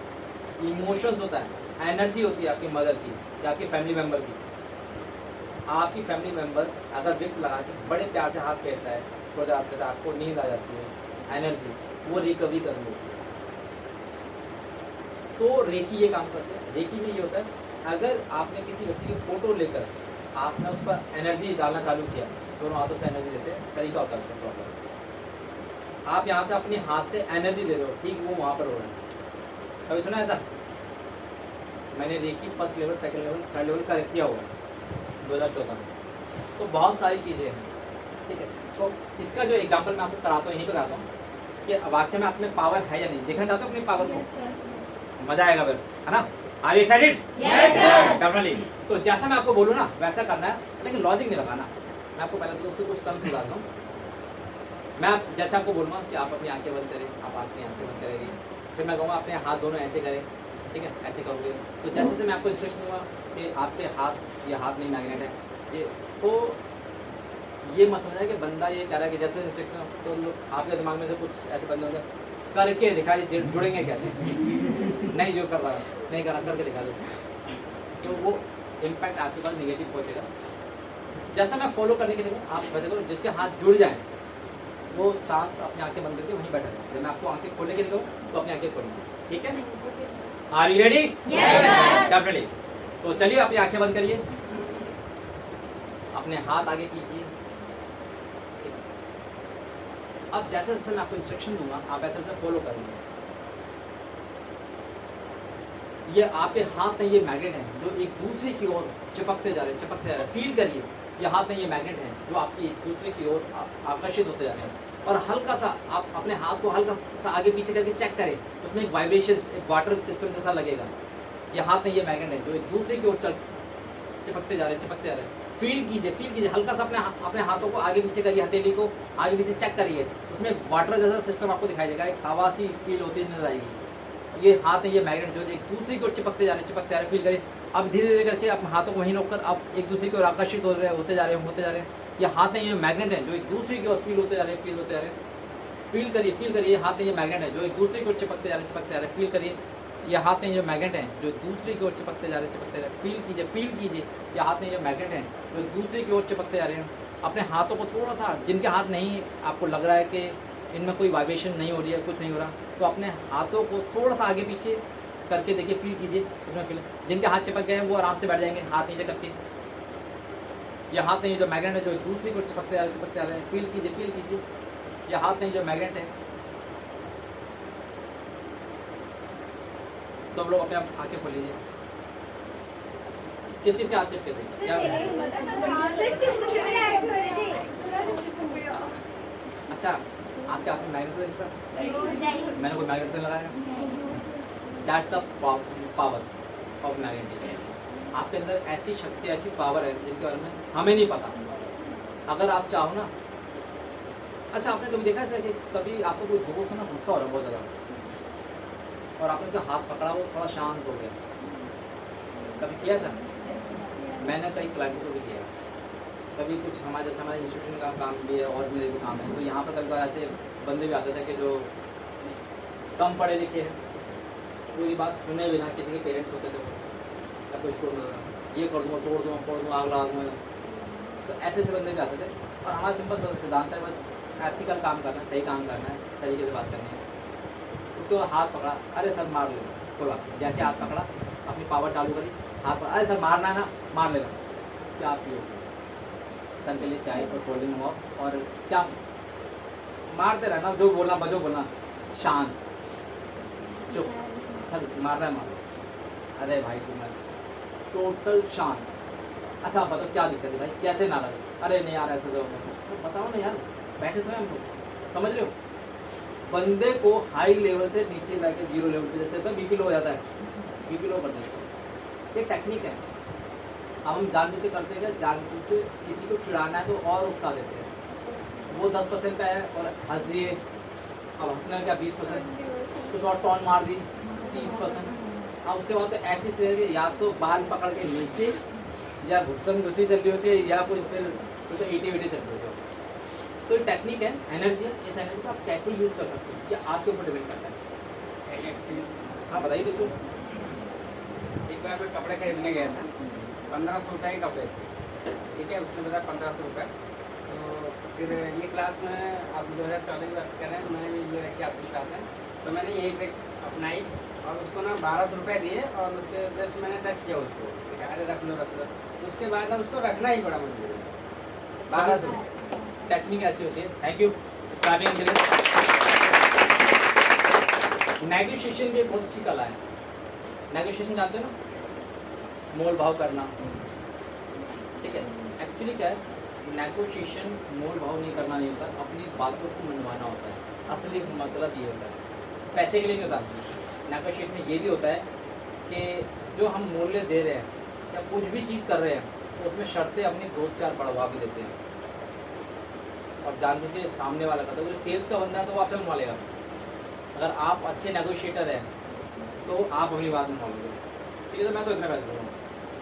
इमोशंस होता है, एनर्जी होती है आपकी मदर की या आपकी फैमिली मेम्बर की। आपकी फैमिली मेम्बर अगर विक्स लगा के बड़े प्यार से हाथ फेरता है तो जाते हैं, आपको नींद आ जाती है, एनर्जी वो रिकवरी करनी होती है। तो रेकी ये काम करते हैं। रेकी में ये होता है अगर आपने किसी व्यक्ति की फ़ोटो लेकर आपने उस पर एनर्जी डालना चालू किया, दोनों हाथों से एनर्जी देते हैं, तरीका होता है उसका प्रॉपर। आप यहाँ से अपने हाथ से एनर्जी दे रहे हो, ठीक वो वहाँ पर हो रहा है। कभी सुना ऐसा? मैंने reiki first level, second level, third level correct किया हुआ 2014 में। तो बहुत सारी चीज़ें हैं, ठीक है। तो इसका जो एग्जाम्पल मैं आपको कराता हूँ, यहीं पर कराता हूँ कि वाकई में आप में पावर है या नहीं। देखना चाहते हो अपनी पावर को? मजा आएगा फिर, है ना? Are you excited? Yes sir. Definitely. तो जैसा मैं आपको बोलूँ ना वैसा करना है, लेकिन लॉजिक नहीं लगाना। मैं आपको पहले तो उसको कुछ टर्म्स बताता हूँ। मैं जैसे आपको बोलूँगा कि आप अपनी आंखें बंद करें, आप अपनी आंखें बंद करेंगे, फिर मैं कहूँगा अपने हाथ दोनों ऐसे करें, ठीक है, ऐसे करोगे। तो जैसे जैसे मैं आपको इंस्ट्रक्शन दूँगा कि आपके हाथ, ये हाथ नहीं मैग्नेट है, ये तो ये मत समझना कि बंदा ये कह रहा है कि जैसे इंस्ट्रक्शन, तो आपके दिमाग में से कुछ ऐसे बंदे होंगे करके दिखा, जुड़ेंगे कैसे? नहीं जो कर रहा है नहीं करा, करके दिखा दो, तो वो इम्पैक्ट आपके पास निगेटिव पहुँचेगा। जैसा मैं फॉलो करने के लिए आप वैसे करो, जिसके हाथ जुड़ जाएँ वो शांत अपनी आंखें बंद करके वहीं बैठा है। जब मैं आपको आंखें खोलने के लिए कहूँ तो अपनी आंखें खोलेंगे, ठीक है? Are you ready? Yes sir. Definitely. तो चलिए अपनी आंखें बंद करिए, अपने हाथ आगे कीजिए। अब जैसे जैसे मैं आपको इंस्ट्रक्शन दूंगा आप ऐसे ऐसे फॉलो करेंगे। ये आपके हाथ में ये मैग्नेट है जो एक दूसरे की ओर चिपकते जा रहे हैं, चिपकते जा रहे हैं। फील करिए, ये हाथ में ये मैग्नेट है जो आपकी एक दूसरे की ओर आकर्षित होते जा रहे हैं। और हल्का सा आप अपने हाथ को हल्का सा आगे पीछे करके चेक करें, उसमें एक वाइब्रेशन, एक वाटर सिस्टम जैसा लगेगा। ये हाथ में ये मैग्नेट है जो एक दूसरे की ओर चिपकते जा रहे हैं, चिपकते जा रहे हैं। फील कीजिए हल्का सा अपने हाथों को आगे पीछे करिए, हथेली को आगे पीछे चेक करिए, उसमें वाटर जैसा सिस्टम आपको दिखाई देगा, एक हवा सी फील होती नजर आएगी। ये हाथ में ये मैग्नेट जो एक दूसरे की ओर चिपकते जा रहे हैं, फील करिए। अब धीरे धीरे करके अपने हाथों को वहीं रोककर आप एक दूसरे की ओर आकर्षित होते जा रहे हैं। ये हाथ में ये मैग्नेट है जो एक दूसरे की ओर फील होते जा रहे हैं। फील करिए हाथ में ये मैग्नेट है जो एक दूसरे की ओर चिपकते जा रहे हैं। फील करिए ये हाथ में जो मैग्नेट है जो दूसरे की ओर चिपकते जा रहे हैं। फील कीजिए ये हाथ में जो मैग्नेट है जो दूसरे की ओर चिपकते जा रहे हैं। अपने हाथों को थोड़ा सा, जिनके हाथ नहीं आपको लग रहा है कि इनमें कोई वाइब्रेशन नहीं हो रही है, कुछ नहीं हो रहा, तो अपने हाथों को थोड़ा सा आगे पीछे करके देखिए, फील कीजिए उसमें फील। जिनके हाथ चिपक गए हैं वो आराम से बैठ जाएंगे हाथ नीचे करके। ये हाथ में जो मैग्नेट है जो दूसरी को चिपकते आ रहे हैं। फील कीजिए ये हाथ में जो मैग्नेट है। सब लोग अपने आप आंखें खोल लीजिए। किस किस के हाथ चिपके थे? क्या अच्छा, आपके हाथ में मैग्नेट था? मैंने कोई मैग्नेट नहीं लगाया। That's the power of magnetic. आपके अंदर ऐसी शक्ति, ऐसी पावर है जिनके बारे में हमें नहीं पता। अगर आप चाहो ना, अच्छा आपने कभी देखा है कि कभी आपको कोई दोस्त है ना, गुस्सा हो रहा है बहुत ज़्यादा, और आपने उसका हाथ पकड़ा, वो थोड़ा शांत हो गया, कभी किया सर? मैंने कई क्लाइंट को भी किया। कभी कुछ हमारे जैसे हमारे इंस्टीट्यूशन का काम भी है और मेरे भी काम है, तो यहाँ पर कभी बार ऐसे बंदे भी आते थे कि जो कम पढ़े लिखे हैं, पूरी बात सुने बिना, किसी के पेरेंट्स होते थे या कोई स्टूडेंट, ये कर दूँगा, तोड़ दूँगा, फोड़ दूँगा, आग लगा दूँगा। तो ऐसे ऐसे बंदे भी आते थे। और हमारा सिंपल सिद्धांत है, बस एथिकल काम करना है, सही काम करना है, तरीके से बात करनी है। उसके बाद हाथ पकड़ा, अरे सर मार लो, कोई बात नहीं। जैसे हाथ पकड़ा, अपनी पावर चालू करी, हाथ पकड़ा, अरे सर मारना है ना, मार लेना। क्या आप पियो सर के लिए चाय और कोल्ड ड्रिंक हुआ, और क्या मारते रहना, जो बोलना, शांत, चुप, सर मारना है मारो। अरे भाई तुम्हारे टोटल शांत। अच्छा आप बताओ क्या दिक्कत है भाई, कैसे नाराज? अरे नहीं यार ऐसा तो बताओ ना यार, बैठे तो हैं हम लोग, समझ रहे हो? बंदे को हाई लेवल से नीचे लाके जीरो लेवल पे, जैसे तो बीपी लो हो जाता है, बीपी लो कर देते हैं। ये टेक्निक है। अब हम जानबूझ के करते हैं, जानबूझ के किसी को चिढ़ाना है तो और उत्साह देते हैं। वो 10% पे है और हंस दिए, अब हंसने का 20%, कुछ और टॉन मार दी 30%, हाँ, उसके बाद तो ऐसी स्थिति या तो बाल पकड़ के नीचे या घुस्सम घुसी चल रही होती है या कुछ फिर तो ईटे वीटे चल रही होती है। तो टेक्निक है, एनर्जी है, इस एनर्जी को आप कैसे यूज कर सकते हो ये आपके ऊपर डिपेंड करता है। एक एक्सपीरियंस, हाँ बताइए बिल्कुल। एक बार मैं कपड़े खरीदने गया था, 1500 रुपये के कपड़े थे, ठीक है, उसने बताया 1500 रुपये। तो फिर ये क्लास में आप 2014 की बात कर रहे हैं, मैंने भी ये रखी आपकी क्लास है, तो मैंने यही ट्रिक अपनाई और उसको ना 1200 रुपये दिए और उसके जस्ट मैंने टच किया उसको, ठीक है, अरे रख लो रख लो, उसके बाद अब उसको रखना ही पड़ा मुझे 1200 रुपये। टेक्निक ऐसी होती है। थैंक यू क्लैपिंग के लिए। नेगोशिएशन भी एक बहुत अच्छी कला है। नेगोशिएशन जानते हो ना, मोल भाव करना, ठीक है। एक्चुअली क्या है, नेगोशिएशन मोल भाव नहीं करना नहीं होता, अपनी बातों को मनवाना होता है। असली मतलब ये होता है, पैसे के लिए नहीं होता। नेगोशिएट में ये भी होता है कि जो हम मूल्य दे रहे हैं या कुछ भी चीज़ कर रहे हैं तो उसमें शर्तें अपनी 2-4 बढ़वा भी देते हैं और जानबूझ के सामने वाला का, तो जो सेल्स का बंदा है तो वो आपसे मनवा लेगा। अगर आप अच्छे नेगोशिएटर हैं तो आप अपनी बात मनवा लोगे, ठीक है, तो मैं तो इतने पैसे दूँगा,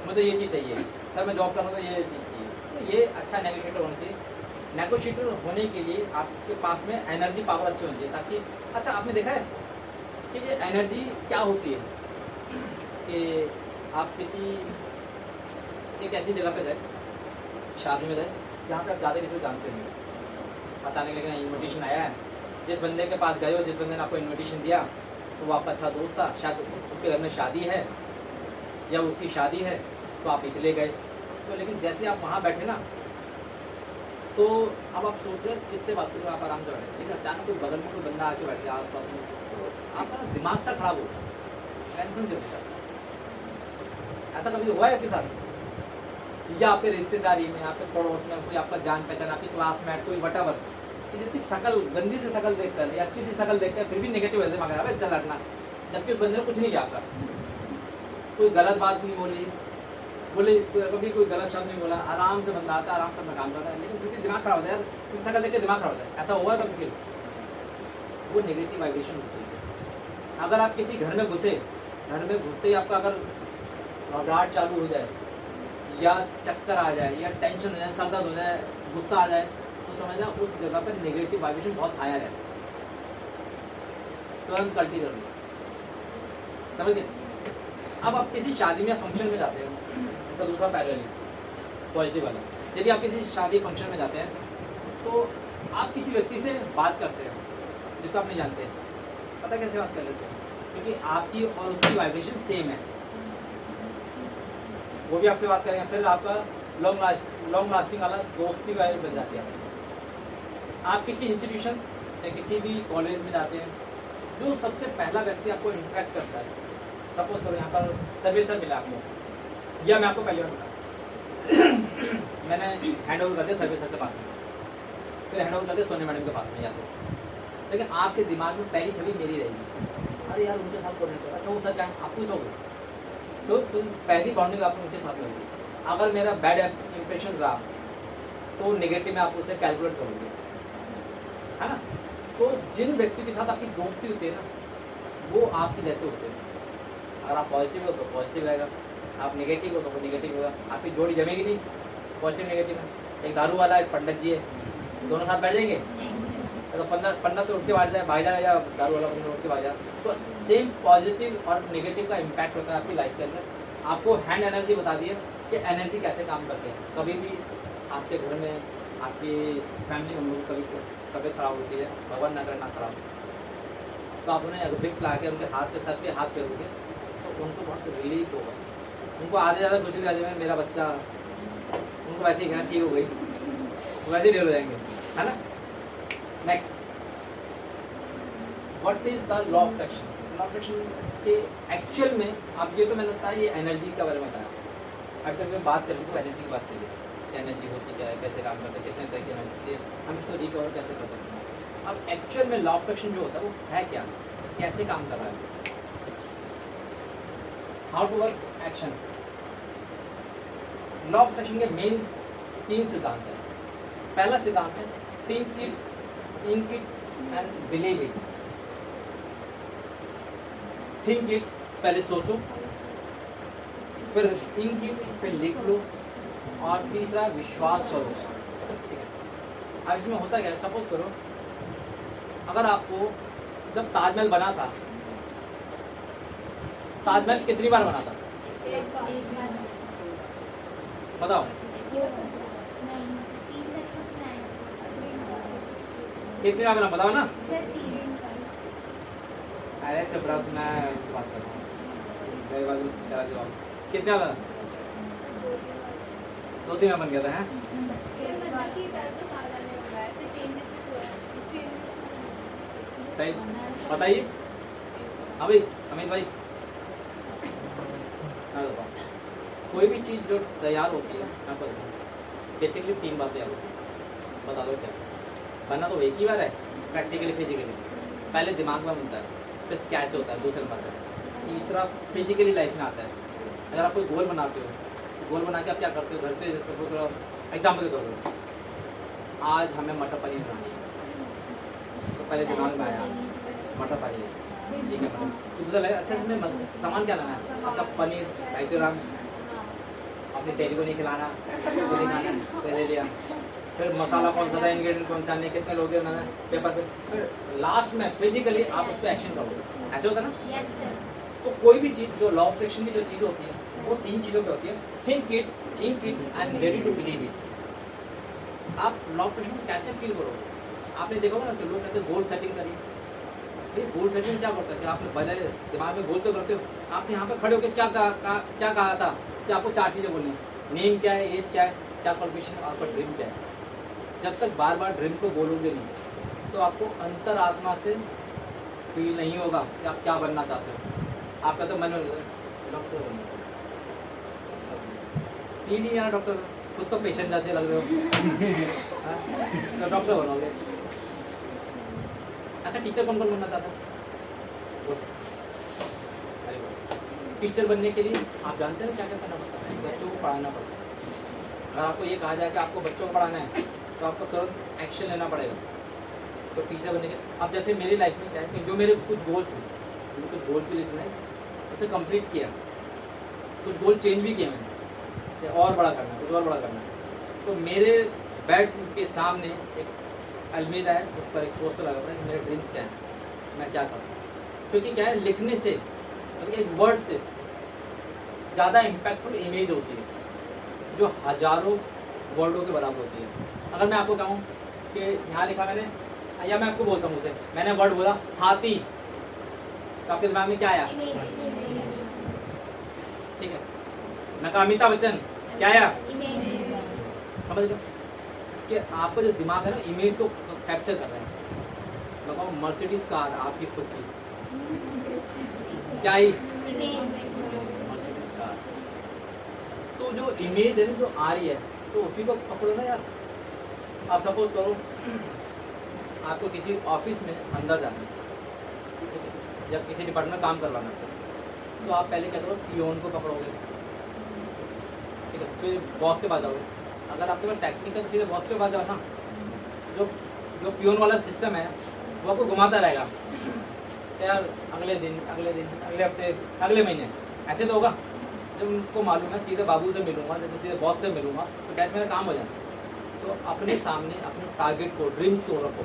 मुझे ये चीज़ चाहिए सर, मैं जॉब कर रहा हूँ तो ये चीज़ चाहिए। तो ये अच्छा नेगोशिएटर होना चाहिए। नेगोशिएटर होने के लिए आपके पास में एनर्जी पावर अच्छी होनी चाहिए, ताकि अच्छा आपने देखा है कि ये एनर्जी क्या होती है कि आप किसी एक ऐसी जगह पे गए, शादी में गए जहाँ पे आप ज़्यादा किसी को जानते नहीं, अचानक लेकिन इन्विटेशन आया है, जिस बंदे के पास गए हो, जिस बंदे ने आपको इन्विटेशन दिया तो वो आपका अच्छा दोस्त था, शायद उसके घर में शादी है या उसकी शादी है तो आप इसलिए गए। तो लेकिन जैसे आप वहाँ बैठे ना, तो अब आप सोच रहे किससे बात करो, आप आराम से बैठे, लेकिन अचानक कोई बगल में कोई बंदा आके बैठ गया आस पास में, तो आपका ना दिमाग सा खराब हो गया, टेंशन से होता। ऐसा कभी हुआ है आपके साथ, या आपके रिश्तेदारी में, आपके पड़ोस में कोई आपका जान पहचान, आपकी क्लासमेट, कोई वटेवर, कि जिसकी शकल गंदी सी शकल देखकर या अच्छी सी शकल देखकर फिर भी नेगेटिव ऐसे मांगा, अरे चल हटना, जबकि उस बंदे ने कुछ नहीं किया आपका, कोई गलत बात नहीं बोले कभी कोई गलत शब्द नहीं बोला, आराम से बंदा आता है, आराम से अपना काम करता है, लेकिन फिर भी दिमाग खराब होता है यार, इस शकल देख के दिमाग खराब होता है। ऐसा हुआ कभी फिर? वो नेगेटिव वाइब्रेशन होती है। अगर आप किसी घर में घुसे, घर में घुसते ही आपका अगर घबराहट चालू हो जाए या चक्कर आ जाए या टेंशन हो जाए, सर दर्द हो जाए, गुस्सा आ जाए, तो समझना उस जगह पर नेगेटिव वाइब्रेशन बहुत हायर है, तुरंत कल्टी कर लो, समझ गए। अब आप किसी शादी में फंक्शन में जाते हो, इसका दूसरा पैरेलल पॉजिटिव वाला, यदि आप किसी शादी फंक्शन में जाते हैं तो आप किसी व्यक्ति से बात करते हो जिसको आप नहीं जानते, पता कैसे बात कर लेते हो? क्योंकि आपकी और उसकी वाइब्रेशन सेम है, वो भी आपसे बात करेंगे, फिर आपका लॉन्ग लास्टिंग वाला दोस्ती वाली बन जाती है। आप किसी इंस्टीट्यूशन या किसी भी कॉलेज में जाते हैं, जो सबसे पहला व्यक्ति आपको इंटरेक्ट करता है, सपोज करो यहाँ पर सर्वे सर मिला आपको, या मैं आपको पहली बार मिला मैंने हैंड ओवर कर दिया सर्वे सर के पास में, फिर हैंड ओवर कर दिया सोने मैडम के पास में, या तो लेकिन आपके दिमाग में पहली छवि मेरी रहेगी, अरे यार उनके साथ कोऑर्डिनेट कर, अच्छा वो सर क्या आप पूछोगे, तो पहली बॉन्डिंग आप उनके साथ में होगी। अगर मेरा बैड इंप्रेशन रहा तो नेगेटिव में आप उसे कैलकुलेट करोगे, है ना। तो जिन व्यक्ति के साथ आपकी दोस्ती होती है ना, वो आपके जैसे होते हैं। अगर आप पॉजिटिव हो तो पॉजिटिव रहेगा, आप नेगेटिव हो तो वो नेगेटिव होगा, आपकी जोड़ी जमेगी नहीं पॉजिटिव नेगेटिव में। एक दारू वाला एक पंडित जी है, दोनों साथ बैठ जाएंगे तो पंडित तो उठ के भाग जाए या दारू वाला बंदा उठ के भाग जाए, तो सेम पॉजिटिव और नेगेटिव का इम्पैक्ट होता है आपकी लाइफ के अंदर। आपको हैंड एनर्जी बता दी है कि एनर्जी कैसे काम करते हैं। कभी भी आपके घर में आपकी फैमिली मेम्बर की कभी तबीयत खराब होती है, भगवान न करे ना खराब, तो आप उन्हें विक्स ला के उनके हाथ के सर पे हाथ फेरोगे तो उनको बहुत रिलीफ होगा। उनको आधे ज़्यादा खुशी आ जाएगी, मेरा बच्चा, उनको वैसे ही कहना ठीक हो गई, वैसे ही डर हो जाएंगे, है ना। Next, what is the law of attraction? Law of attraction के एक्चुअल में आप ये तो मैंने बताया, ये एनर्जी का बारे में बताया। अभी तक बात चल रही थी एनर्जी की बात चली, एनर्जी होती क्या है, कैसे काम करते हैं, कितने तरह की एनर्जी होती है, हम इसको रिकवर कैसे कर सकते हैं। अब एक्चुअल में लॉ ऑफ अट्रैक्शन जो होता है वो है क्या, कैसे काम कर रहा है, how to work action. Law of attraction के मेन 3 सिद्धांत हैं। पहला सिद्धांत है think it, think it and believe it. Think it, पहले सोचो, फिर इंक फिर लिख लो, और तीसरा विश्वास करो। ठीक है, अब इसमें होता क्या है, सपोज करो अगर आपको जब ताजमहल बना था, ताजमहल कितनी बार बना था बताओ? कितनी बार बना बताओ ना? अरे चुप रहो, मैं बात कर रहा हूँ। कितने बार? 2-3 बार बन गया था। सही बताइए। हाँ भाई अमित भाई, मैं बताऊँ, कोई भी चीज़ जो तैयार होती है आपको बेसिकली 3 बार तैयार होती है। बता दो क्या? बनना तो एक ही बार है, प्रैक्टिकली फिजिकली। पहले दिमाग में बनता है, फिर स्केच होता है दूसरे नंबर पर, तीसरा फिजिकली लाइफ में आता है। अगर आप कोई गोल बनाते हो तो गोल बना के आप क्या करते हो घर पे? जैसे एग्जाम्पल के तौर पर आज हमें मटर पनीर बनानी है, तो पहले दिमाग में आया मटर पनीर, ठीक है मटर, तो दूसरा लगा अच्छा हमें सामान क्या लाना है? अच्छा पनीर 250 ग्राम, अपनी सहेली को नहीं खिलाना, को नहीं खाना, तो ले लिया। फिर मसाला कौन सा था, इंग्रेडिएंट कौन सा, नहीं कितने लोग हैं मैंने पेपर पे, फिर लास्ट में फिजिकली आप उस पर एक्शन करोगे। ऐसे होता है ना? तो कोई भी चीज़ जो लॉ ऑफ फ्रिक्शन की जो चीज़ होती है वो 3 चीज़ों पे होती है, think it, ink it and ready to believe it. आप लॉ ऑफ फ्रिक्शन कैसे फील करोगे? आपने देखा होगा ना कि लोग कहते हैं गोल सेटिंग करिए। ये गोल सेटिंग क्या करता है कि आपने पहले दिमाग में गोल तो करते हो, आपसे यहाँ पे खड़े होकर क्या कहा था कि आपको 4 चीज़ें बोलनी है, नेम क्या है, एज क्या है, क्या क्वालिफिकेशन, आपका ड्रीम क्या है। जब तक बार बार ड्रीम को बोलोगे नहीं तो आपको अंतरात्मा से फील नहीं होगा कि आप क्या बनना चाहते हो। आपका तो मन में डॉक्टर फील नहीं है डॉक्टर, खुद तो पेशेंट जैसे लग रहे हो तो डॉक्टर बनोगे। अच्छा टीचर कौन कौन बनना चाहता है? टीचर बनने के लिए आप जानते हैं क्या क्या करना पड़ता है? बच्चों को पढ़ाना पड़ता है। अगर आपको ये कहा जाए कि आपको बच्चों को पढ़ाना है तो आपको तुरंत एक्शन लेना पड़ेगा। तो टीचर बनने के अब जैसे मेरी लाइफ में क्या है कि जो मेरे कुछ गोल थे, कुछ गोल की लिस्ट में उसे कंप्लीट किया, कुछ गोल चेंज भी किया मैंने, और बड़ा करना है, कुछ और बड़ा करना है। तो मेरे बेड के सामने एक अलमीरा है, उस पर एक पोस्टर लगा हुआ है कि मेरे ड्रीम्स क्या हैं, मैं क्या करूँ। क्योंकि क्या है, लिखने से मतलब एक वर्ड से ज़्यादा इम्पैक्टफुल इमेज होती है जो हज़ारों वर्डों के बराबर होती है। अगर मैं आपको कहूँ कि यहाँ लिखा मैंने, या मैं आपको बोलता हूँ उसे, मैंने वर्ड बोला हाथी, तो आपके दिमाग में क्या आया? ठीक है। मैं कहा अमिताभ बच्चन, क्या आया? समझ लो कि आपका जो दिमाग है ना इमेज को कैप्चर कर रहा है। मैं कहूँ मर्सिडीज कार आपकी खुद की, क्या आई? Mercedes car. तो जो इमेज है जो आ रही है तो उसी को पकड़ो ना यार। आप सपोज करो आपको किसी ऑफिस में अंदर जाना है या किसी डिपार्टमेंट में काम करवाना है, तो आप पहले क्या करो, पियोन को पकड़ोगे, ठीक है, फिर बॉस के पास जाओगे। अगर आपके पास टेक्निक है तो सीधे बॉस के पास जाओ ना। जो पियोन वाला सिस्टम है वो आपको घुमाता रहेगा यार, अगले दिन, अगले हफ्ते, अगले महीने, ऐसे तो होगा। जब उनको मालूम है सीधे बाबू से मिलूंगा, जब सीधे बॉस से मिलूंगा तो डैट मेरा काम हो जाता है। तो अपने सामने अपने टारगेट को, ड्रीम्स को रखो,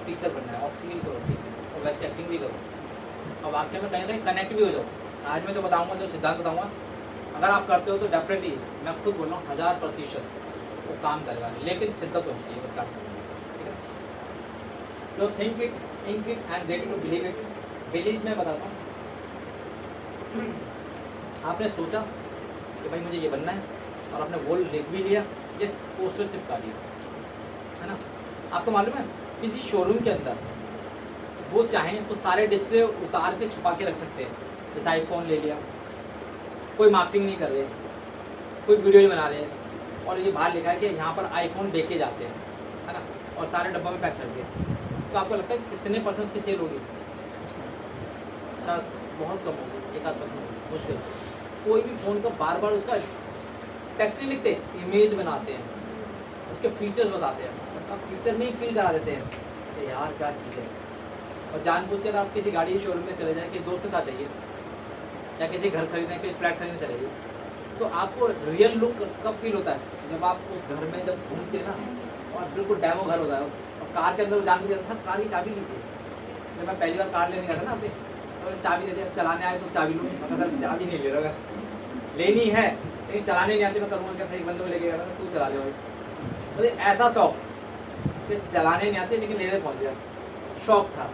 टीचर बनना है और फील करो टीचर, और वैसे एक्टिंग भी करो और वाक्य में कहीं ना कहीं कनेक्ट भी हो जाओ। आज मैं जो बताऊंगा, जो सिद्धांत बताऊंगा, अगर आप करते हो तो डेफिनेटली मैं खुद बोल रहा हूँ 1000% वो काम करेगा, लेकिन शिद्दत होनी चाहिए उसका। ठीक है, तो think it, ink it and ready to believe it. Believe में बताता हूँ, आपने सोचा कि भाई मुझे ये बनना है और आपने गोल लिख भी लिया, ये पोस्टर चिपका दिया, है ना। आपको मालूम है किसी शोरूम के अंदर वो चाहें तो सारे डिस्प्ले उतार के छुपा के रख सकते हैं। जैसे आईफोन ले लिया, कोई मार्केटिंग नहीं कर रहे, कोई वीडियो नहीं बना रहे, और ये बाहर लिखा है कि यहाँ पर आईफोन बेचे जाते हैं, है ना, और सारे डब्बा में पैक कर दिए। तो आपको लगता है कितने % उसकी सेल होगी? शायद बहुत कम होगी, 1-8% मुश्किल। कोई भी फ़ोन का बार बार उसका टेक्स्ट नहीं लिखते, इमेज बनाते हैं, उसके फीचर्स बताते हैं, मतलब फीचर में ही फील करा देते हैं कि यार क्या चीज़ है। और जानबूझ के अगर आप किसी गाड़ी के शोरूम में चले जाए कि दोस्त के साथ जाइए, या किसी घर खरीदने के फ्लैट खरीदने चले गए, तो आपको रियल लुक कब फील होता है? जब आप उस घर में जब घूमते हैं ना, और बिल्कुल डेमो घर होता है, और कार के अंदर जान के सर कार की चाबी लीजिए। जब मैं पहली बार कार लेने गया था ना अपने, तो चाबी दे दिया, चलाने आए तो चाबी लूँ, मैं सर चाबी नहीं ले रहा, लेनी है लेकिन चलाने नहीं आती, मैं करूँगा क्या? फिर एक बंदे को लेके गया, तू चला ले भाई। मुझे ऐसा शौक कि चलाने नहीं आते लेकिन लेने पहुँच गया, शौक था।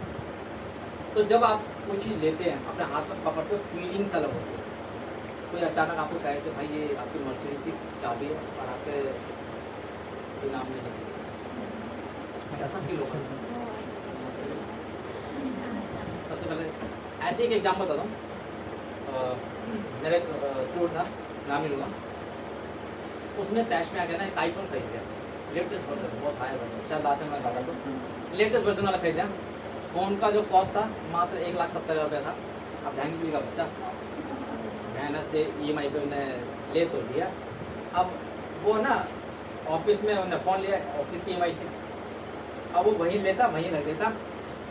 तो जब आप कोई चीज़ लेते हैं, अपने हाथ में पकड़ते हो, फीलिंग्स अलग होती है। कोई अचानक आपको कहे कि भाई ये आपकी मर्सिडीज की चाबी है और आपके नाम में नहीं, ऐसा फील होगा। सबसे पहले ऐसे एक एग्जाम्पल बताता हूँ। मेरा एक स्टूडेंट था, नाम नहीं लूँगा, उसने तैश में आ गया ना एक आईफोन खरीद लिया, लेटेस्ट वर्जन, बहुत हाई वर्जन, शायद लास्ट में मैं बता दूँ, लेटेस्ट वर्जन वाला खरीद लिया। फ़ोन का जो कॉस्ट था मात्र 1,70,000 रुपया था। अब जहांगीर का बच्चा मेहनत से EMI पे उन्हें ले तो लिया। अब वो ना ऑफिस में उन्हें फ़ोन लिया ऑफिस की EMI से, अब वो वहीं लेता वहीं रख देता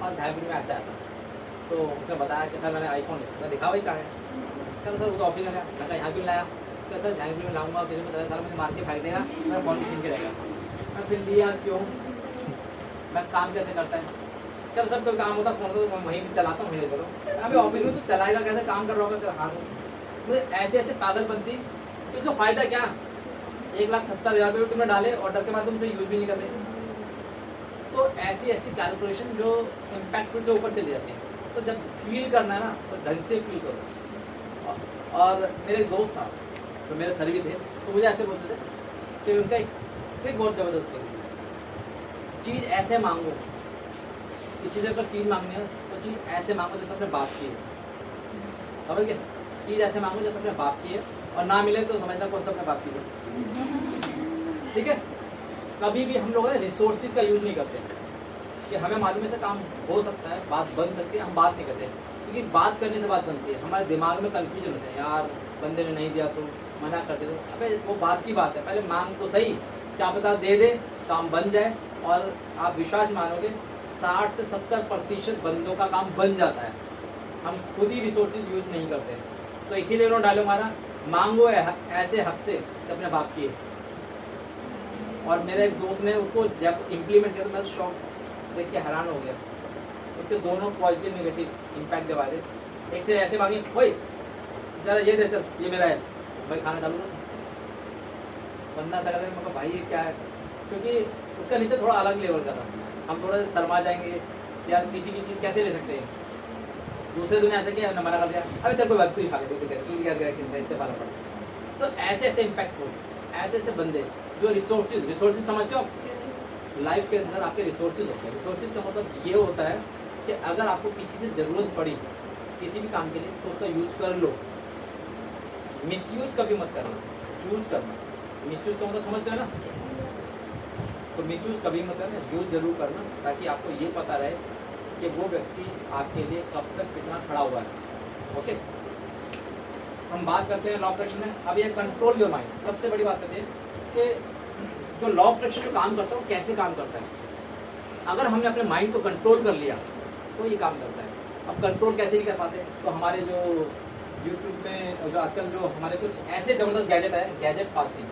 और जहांगीर में ऐसे आता। तो उसने बताया कि सर मैंने आईफोन लिया, मैं दिखा वही कहा है। सर वो तो ऑफिस में गया, मैं यहाँ क्यों लाया? क्या सर जहांगीर में लाऊंगा, किसी में सर मुझे मार के फेंक देगा, मेरा फ़ोन की छीन के रहेगा। मैं फिर लिया क्यों? मैं काम कैसे करता है? क्या सब कोई काम होता फ़ोन तो मैं वहीं पर चलाता हूँ, वहीं देता हूँ। अभी ऑफिस में तो चलाएगा कैसे, काम कर रहा होगा? हाँ, मुझे ऐसे ऐसे पागलपंती, तो उसका फ़ायदा क्या? 1,70,000 रुपये तुमने डाले और डर के मारे तुमसे यूज़ भी नहीं कर रहे। तो ऐसी ऐसी कैलकुलेशन जो इम्पैक्टफुल से ऊपर चली जाती है। तो जब फील करना है ना, तो ढंग से फील करो। और मेरे एक दोस्त था जो मेरे सर भी थे, तो मुझे ऐसे बोलते थे कि उनका एक ट्रिक बहुत ज़बरदस्त है, चीज़ ऐसे मांगो, किसी से अगर चीज़ मांगनी है तो चीज़ ऐसे मांगो जैसे अपने बाप की है, समझ गए? चीज़ ऐसे मांगो जैसे अपने बाप की है, और ना मिले तो समझना कौन सा अपने बाप की है। ठीक है? कभी भी हम लोग रिसोर्सेज का यूज़ नहीं करते कि हमें मालूम है से काम हो सकता है, बात बन सकती है, हम बात नहीं करते, क्योंकि बात करने से बात बनती है। हमारे दिमाग में कन्फ्यूजन होता है, यार बंदे ने नहीं दिया तो मना कर दे दो। अबे वो बात की बात है, पहले मांग तो सही, क्या पता दे दे, काम बन जाए। और आप विश्वास मानोगे 60 से 70% बंदों का काम बन जाता है, हम खुद ही रिसोर्सेज यूज नहीं करते। तो इसीलिए उन्होंने डायलॉग मारा, मांगो ऐसे हक से अपने बाप की। और मेरे एक दोस्त ने उसको जब इम्प्लीमेंट किया तो मैं शॉक देख के हैरान हो गया। उसके दोनों पॉजिटिव नेगेटिव इम्पैक्ट जब आए। एक से ऐसे मांगे, भाई जरा ये दे, चल ये मेरा है, भाई खाना चालू कर। बंदा सा कहता है भाई ये क्या है, क्योंकि उसका नीचे थोड़ा अलग लेवल का था। हम थोड़ा शर्मा जाएंगे, यार किसी की चीज़ कैसे ले सकते हैं। दूसरे दिन ऐसा किया, मना कर दिया, अभी चल कोई बात, तू ही खा ले, तू क्या इस्तेफा पड़ा। तो ऐसे ऐसे इम्पैक्टफुल, ऐसे ऐसे बंदे जो रिसोर्सेज समझते हो लाइफ के अंदर, आपके रिसोर्सेज होते हैं। रिसोर्सेज का मतलब ये होता है कि अगर आपको किसी से ज़रूरत पड़ी किसी भी काम के लिए तो उसका यूज कर लो, मिसयूज कभी मत करना, यूज करना। मिसयूज का मतलब समझते हो ना, तो मिसयूज कभी मत करना, यूज जरूर करना, ताकि आपको ये पता रहे कि वो व्यक्ति आपके लिए कब तक कितना खड़ा हुआ है। ओके, हम बात करते हैं लॉ ऑफ अट्रैक्शन में। अब ये कंट्रोल योर माइंड, सबसे बड़ी बात करते हैं कि जो लॉ ऑफ अट्रैक्शन जो काम करता है वो कैसे काम करता है। अगर हमने अपने माइंड को कंट्रोल कर लिया तो ये काम करता है। अब कंट्रोल कैसे नहीं कर पाते, तो हमारे जो यूट्यूब में जो आजकल जो हमारे कुछ ऐसे ज़बरदस्त गैजेट है, गैजेट फास्टिंग,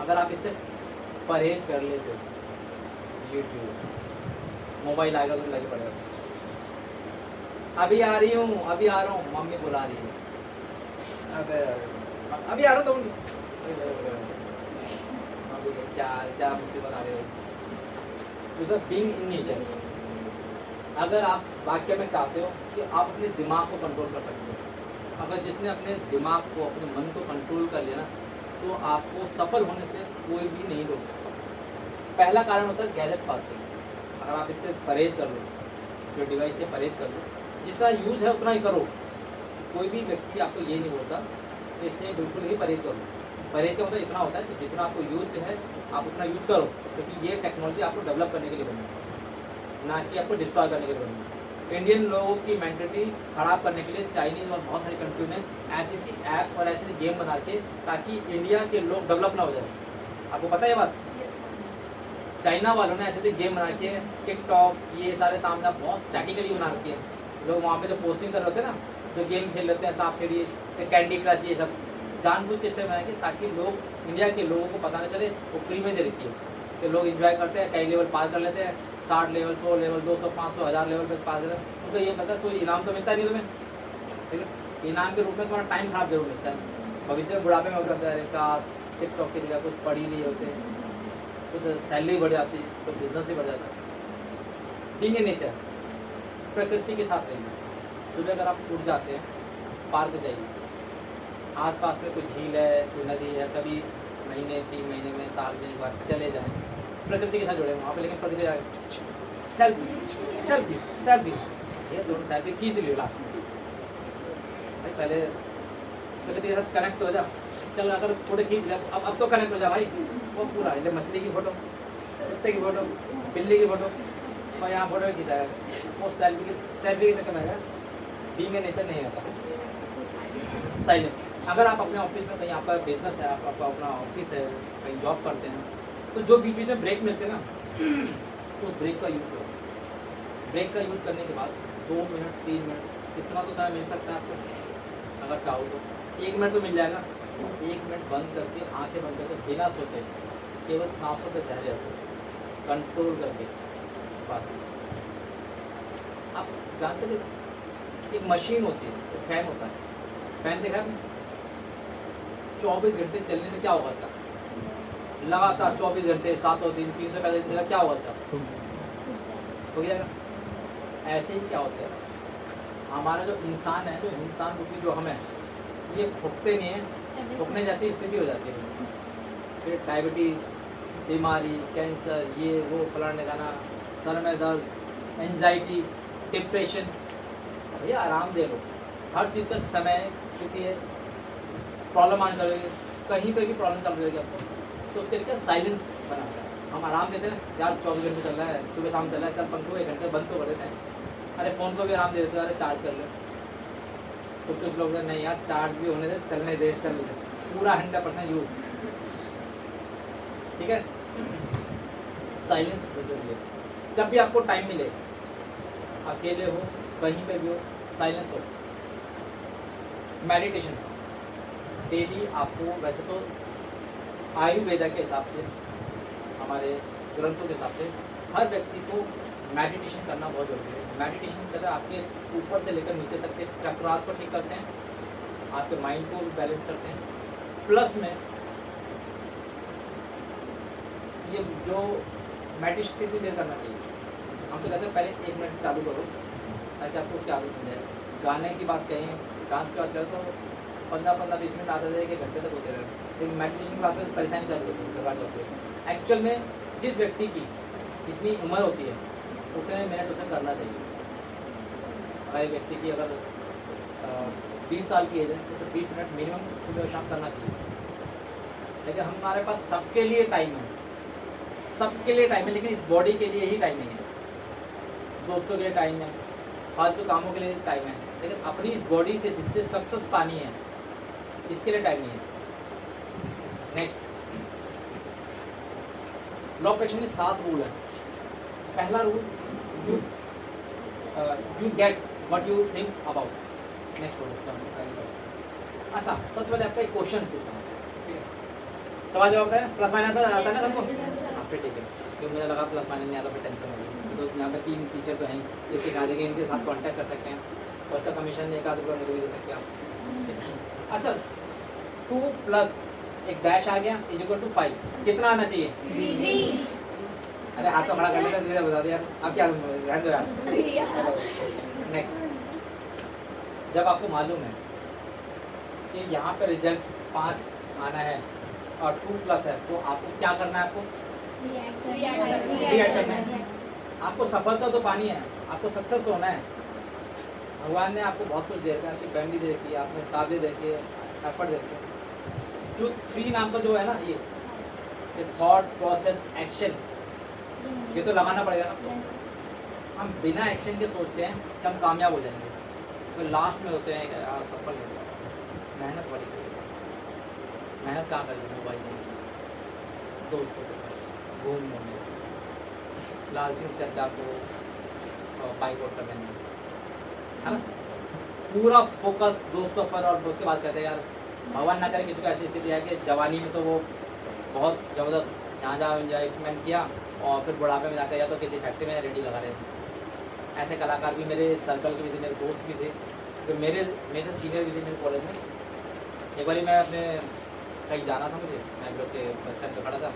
अगर आप इससे परहेज कर लेते हो, यूट्यूब मोबाइल आएगा तो लगे पड़ेगा, अभी आ रही हूँ, अभी आ रहा हूँ, मम्मी बुला रही है, अभी आ रहा हूँ, तो क्या क्या मुसीबत आ गई। बीइंग इन नेचर, अगर आप वाक्य में चाहते हो कि आप अपने दिमाग को कंट्रोल कर सकते हो, अगर जिसने अपने दिमाग को, अपने मन को कंट्रोल कर लिया ना, तो आपको सफल होने से कोई भी नहीं रोक सकता। पहला कारण होता है गैजेट फास्टिंग। अगर आप इससे परहेज कर लो, जो डिवाइस से परहेज कर लो, जितना यूज़ है उतना ही करो। कोई भी व्यक्ति आपको ये नहीं बोलता कि इससे बिल्कुल ही परहेज करो। परहेज का मतलब इतना होता है कि जितना आपको यूज है आप उतना यूज करो, क्योंकि ये टेक्नोलॉजी आपको डेवलप करने के लिए बनी है, ना कि आपको डिस्ट्रॉय करने के लिए बनी है। इंडियन लोगों की मेंटलिटी खराब करने के लिए चाइनीज़ और बहुत सारी कंट्री ने ऐसी ऐप और ऐसे गेम बना के, ताकि इंडिया के लोग डेवलप ना हो जाए। आपको पता है ये बात? चाइना वालों ने ऐसे गेम बना के, टिकटॉक, ये सारे तामझाम बहुत स्ट्रैटेजिकली बना रखी है। लोग वहाँ पे जो पोस्टिंग कर रहे होते हैं ना, जो गेम खेल लेते हैं सांप सीढ़ी, कैंडी क्रश ये सब जानबूझ के इसलिए बनाएंगे ताकि लोग, इंडिया के लोगों को पता न चले वो फ्री में दे रखी है कि लोग एंजॉय करते हैं, कई लेवल पार कर लेते हैं, 60 लेवल, 100 लेवल, 200, 500, 1000 लेवल पे पार कर लेते हैं। उनको ये पता कोई इनाम तो मिलता नहीं तुम्हें, ठीक है, इनाम के रूप में तुम्हारा टाइम खराब जरूर मिलता है। भविष्य में बुढ़ापे में होता है काश टिकटॉक की जगह कुछ पढ़ ही नहीं होते, कुछ सैलरी बढ़ जाती, कुछ बिजनेस ही बढ़ जाता है। बीइंग इन नेचर, प्रकृति के साथ रहिए। सुबह अगर आप उठ जाते हैं पार्क जाइए, आसपास में कोई झील है, कोई नदी है, कभी महीने 3 महीने में, साल में एक बार चले जाएं, प्रकृति के साथ जुड़े वहाँ पे। लेकिन प्रकृति सेल्फी सेल्फी सेल्फी, ये दोनों सेल्फी खींच लियो लास्ट में भाई। पहले प्रकृति के साथ कनेक्ट हो जा, चल अगर फोटो खींच लिया, अब तो कनेक्ट हो जा भाई। वो पूरा ले मछली की फोटो, कुत्ते की फोटो, बिल्ली की फोटो, और यहाँ फोटो खींचा है, वो सेल्फी के चक्कर में है। बीइंग इन नेचर नहीं होता। साइलेंस, अगर आप अपने ऑफिस में कहीं आपका बिजनेस है, आपका अपना ऑफिस है, कहीं जॉब करते हैं, तो जो बीच बीच में ब्रेक मिलते हैं ना, उस ब्रेक का यूज़ करो। ब्रेक का यूज़ करने के बाद 2 मिनट 3 मिनट इतना तो समय मिल सकता है आपको, अगर चाहो तो 1 मिनट तो मिल जाएगा। 1 मिनट बंद करके, आंखें बंद करके, बिना सोचे केवल सांसों पे ध्यान रखो, कंट्रोल करके बस। आप जानते हैं एक मशीन होती है, एक फैन होता है, फैन देखा है 24 घंटे चलने में क्या होगा इसका, लगातार 24 घंटे 7 दिन 365 दिन क्या होगा इसका, हो गया। ऐसे ही क्या होता है, हमारा जो इंसान है, जो इंसान रूपी जो हम है, ये फूकते नहीं है, फूकने जैसी स्थिति हो जाती है। फिर डायबिटीज़, बीमारी, कैंसर, ये वो फलाने गाना, सर में दर्द, एंजाइटी, डिप्रेशन। भैया आराम दे लो, हर चीज़ का समय स्थिति है, प्रॉब्लम आने लगेगी, कहीं पे भी प्रॉब्लम चल रही है आपको, तो उसके लिए साइलेंस बनाता है। हम आराम देते हैं यार, 24 घंटे चल रहा है, सुबह शाम चल रहा है, चल पंखे को 1 घंटे बंद तो कर देते हैं। अरे फ़ोन को भी आराम दे देते हैं, अरे चार्ज कर ले। कुछ लोग नहीं यार चार्ज भी होने दे, चलने दे, चल पूरा 100% यूज, ठीक है। साइलेंस जरूरी है। जब भी आपको टाइम मिले, अकेले हो, कहीं पे भी हो, साइलेंस हो। मेडिटेशन डेली आपको, वैसे तो आयुर्वेदा के हिसाब से, हमारे ग्रंथों के हिसाब से, हर व्यक्ति को मेडिटेशन करना बहुत जरूरी है। मेडिटेशन करते आपके ऊपर से लेकर नीचे तक के चक्रास को ठीक करते हैं, आपके माइंड को बैलेंस करते हैं। प्लस में ये जो मेडिटेशन कितनी देर करना चाहिए, हम तो कहते हैं पहले 1 मिनट से चालू करो ताकि आपको उसकी आदत बन जाए। गाने की बात कहें, डांस की बात करें तो 15-20 मिनट आधे से 1 घंटे तक होते रहे। लेकिन मेडिटेशन की बात करें तो परेशानी चालू होती है, घबराहट होती है। एक्चुअल में जिस व्यक्ति की जितनी उम्र होती है उतने मिनट उसे करना चाहिए। अगर एक व्यक्ति की अगर 20 साल की एज है तो 20 मिनट मिनिमम सुबह और शाम करना चाहिए। लेकिन हमारे पास सबके लिए टाइम है, सबके लिए टाइम है, लेकिन इस बॉडी के लिए ही टाइम नहीं है। दोस्तों के लिए टाइम है, फालतू कामों के लिए टाइम है, लेकिन अपनी इस बॉडी से जिससे सक्सेस पानी है, इसके लिए टाइम नहीं है। नेक्स्ट, लॉ ऑफ एक्शन में 7 रूल है। पहला rule, you get what you think about. Next rule, अच्छा सबसे पहले आपका एक क्वेश्चन पूछता हूँ, ठीक है, सवाल जवाब है, प्लस माइनस आता है ना सबको, हाँ फिर ठीक है, क्योंकि मुझे लगा प्लस माइनस नहीं आता फिर टेंशन होगी। तो यहाँ पे 3 टीचर तो हैं, जो सिखा देंगे, इनके साथ कांटेक्ट कर सकते हैं, और उसका कमीशन 1-8 रुपये मुझे भी दे सकते हैं आप। अच्छा, 2 प्लस एक डैश आ गया = 5, कितना आना चाहिए? 3। अरे हाथ तो खड़ा कर लेते हैं, बता दो यार, आप क्या रहने दो यार। नेक्स्ट, जब आपको मालूम है कि यहाँ पे रिजल्ट 5 आना है और 2 प्लस है, तो आपको क्या करना है? आपको 3 ऐड करना है। आपको सफलता तो पानी है, आपको सक्सेस तो होना है। भगवान ने आपको बहुत कुछ दे रखा है, आपकी फैमिली दे रखी है, आपने किताबें दे रखी है, एफर्ट दे रखी है। जो 3 नाम का जो है ना, ये थॉट, प्रोसेस, एक्शन, ये तो लगाना पड़ेगा ना। हम बिना एक्शन के सोचते हैं कि हम कामयाब हो जाएंगे, तो लास्ट में होते हैं कि यार सफल नहीं हुआ। मेहनत बड़ी करें, मेहनत कहाँ करेंगे? मोबाइल में, दोस्तों के साथ घूमने में, लाल सिंह चड्डा को बाइक आउट करने में, है ना। पूरा फोकस दोस्तों पर, और उसके बाद कहते हैं यार भगवान ना करे किसी को ऐसी स्थिति है कि जवानी में तो वो बहुत ज़बरदस्त यहाँ जहाँ इंजॉयमेंट किया और फिर बुढ़ापे में जाकर या तो किसी फैक्ट्री में रेडी लगा रहे थे। ऐसे कलाकार भी मेरे सर्कल के भी थे, मेरे दोस्त भी थे, तो मेरे से सीनियर भी थे मेरे कॉलेज में। एक बार मैं अपने कहीं जाना था, मुझे मैं लोग के बस स्टैंड पर खड़ा था,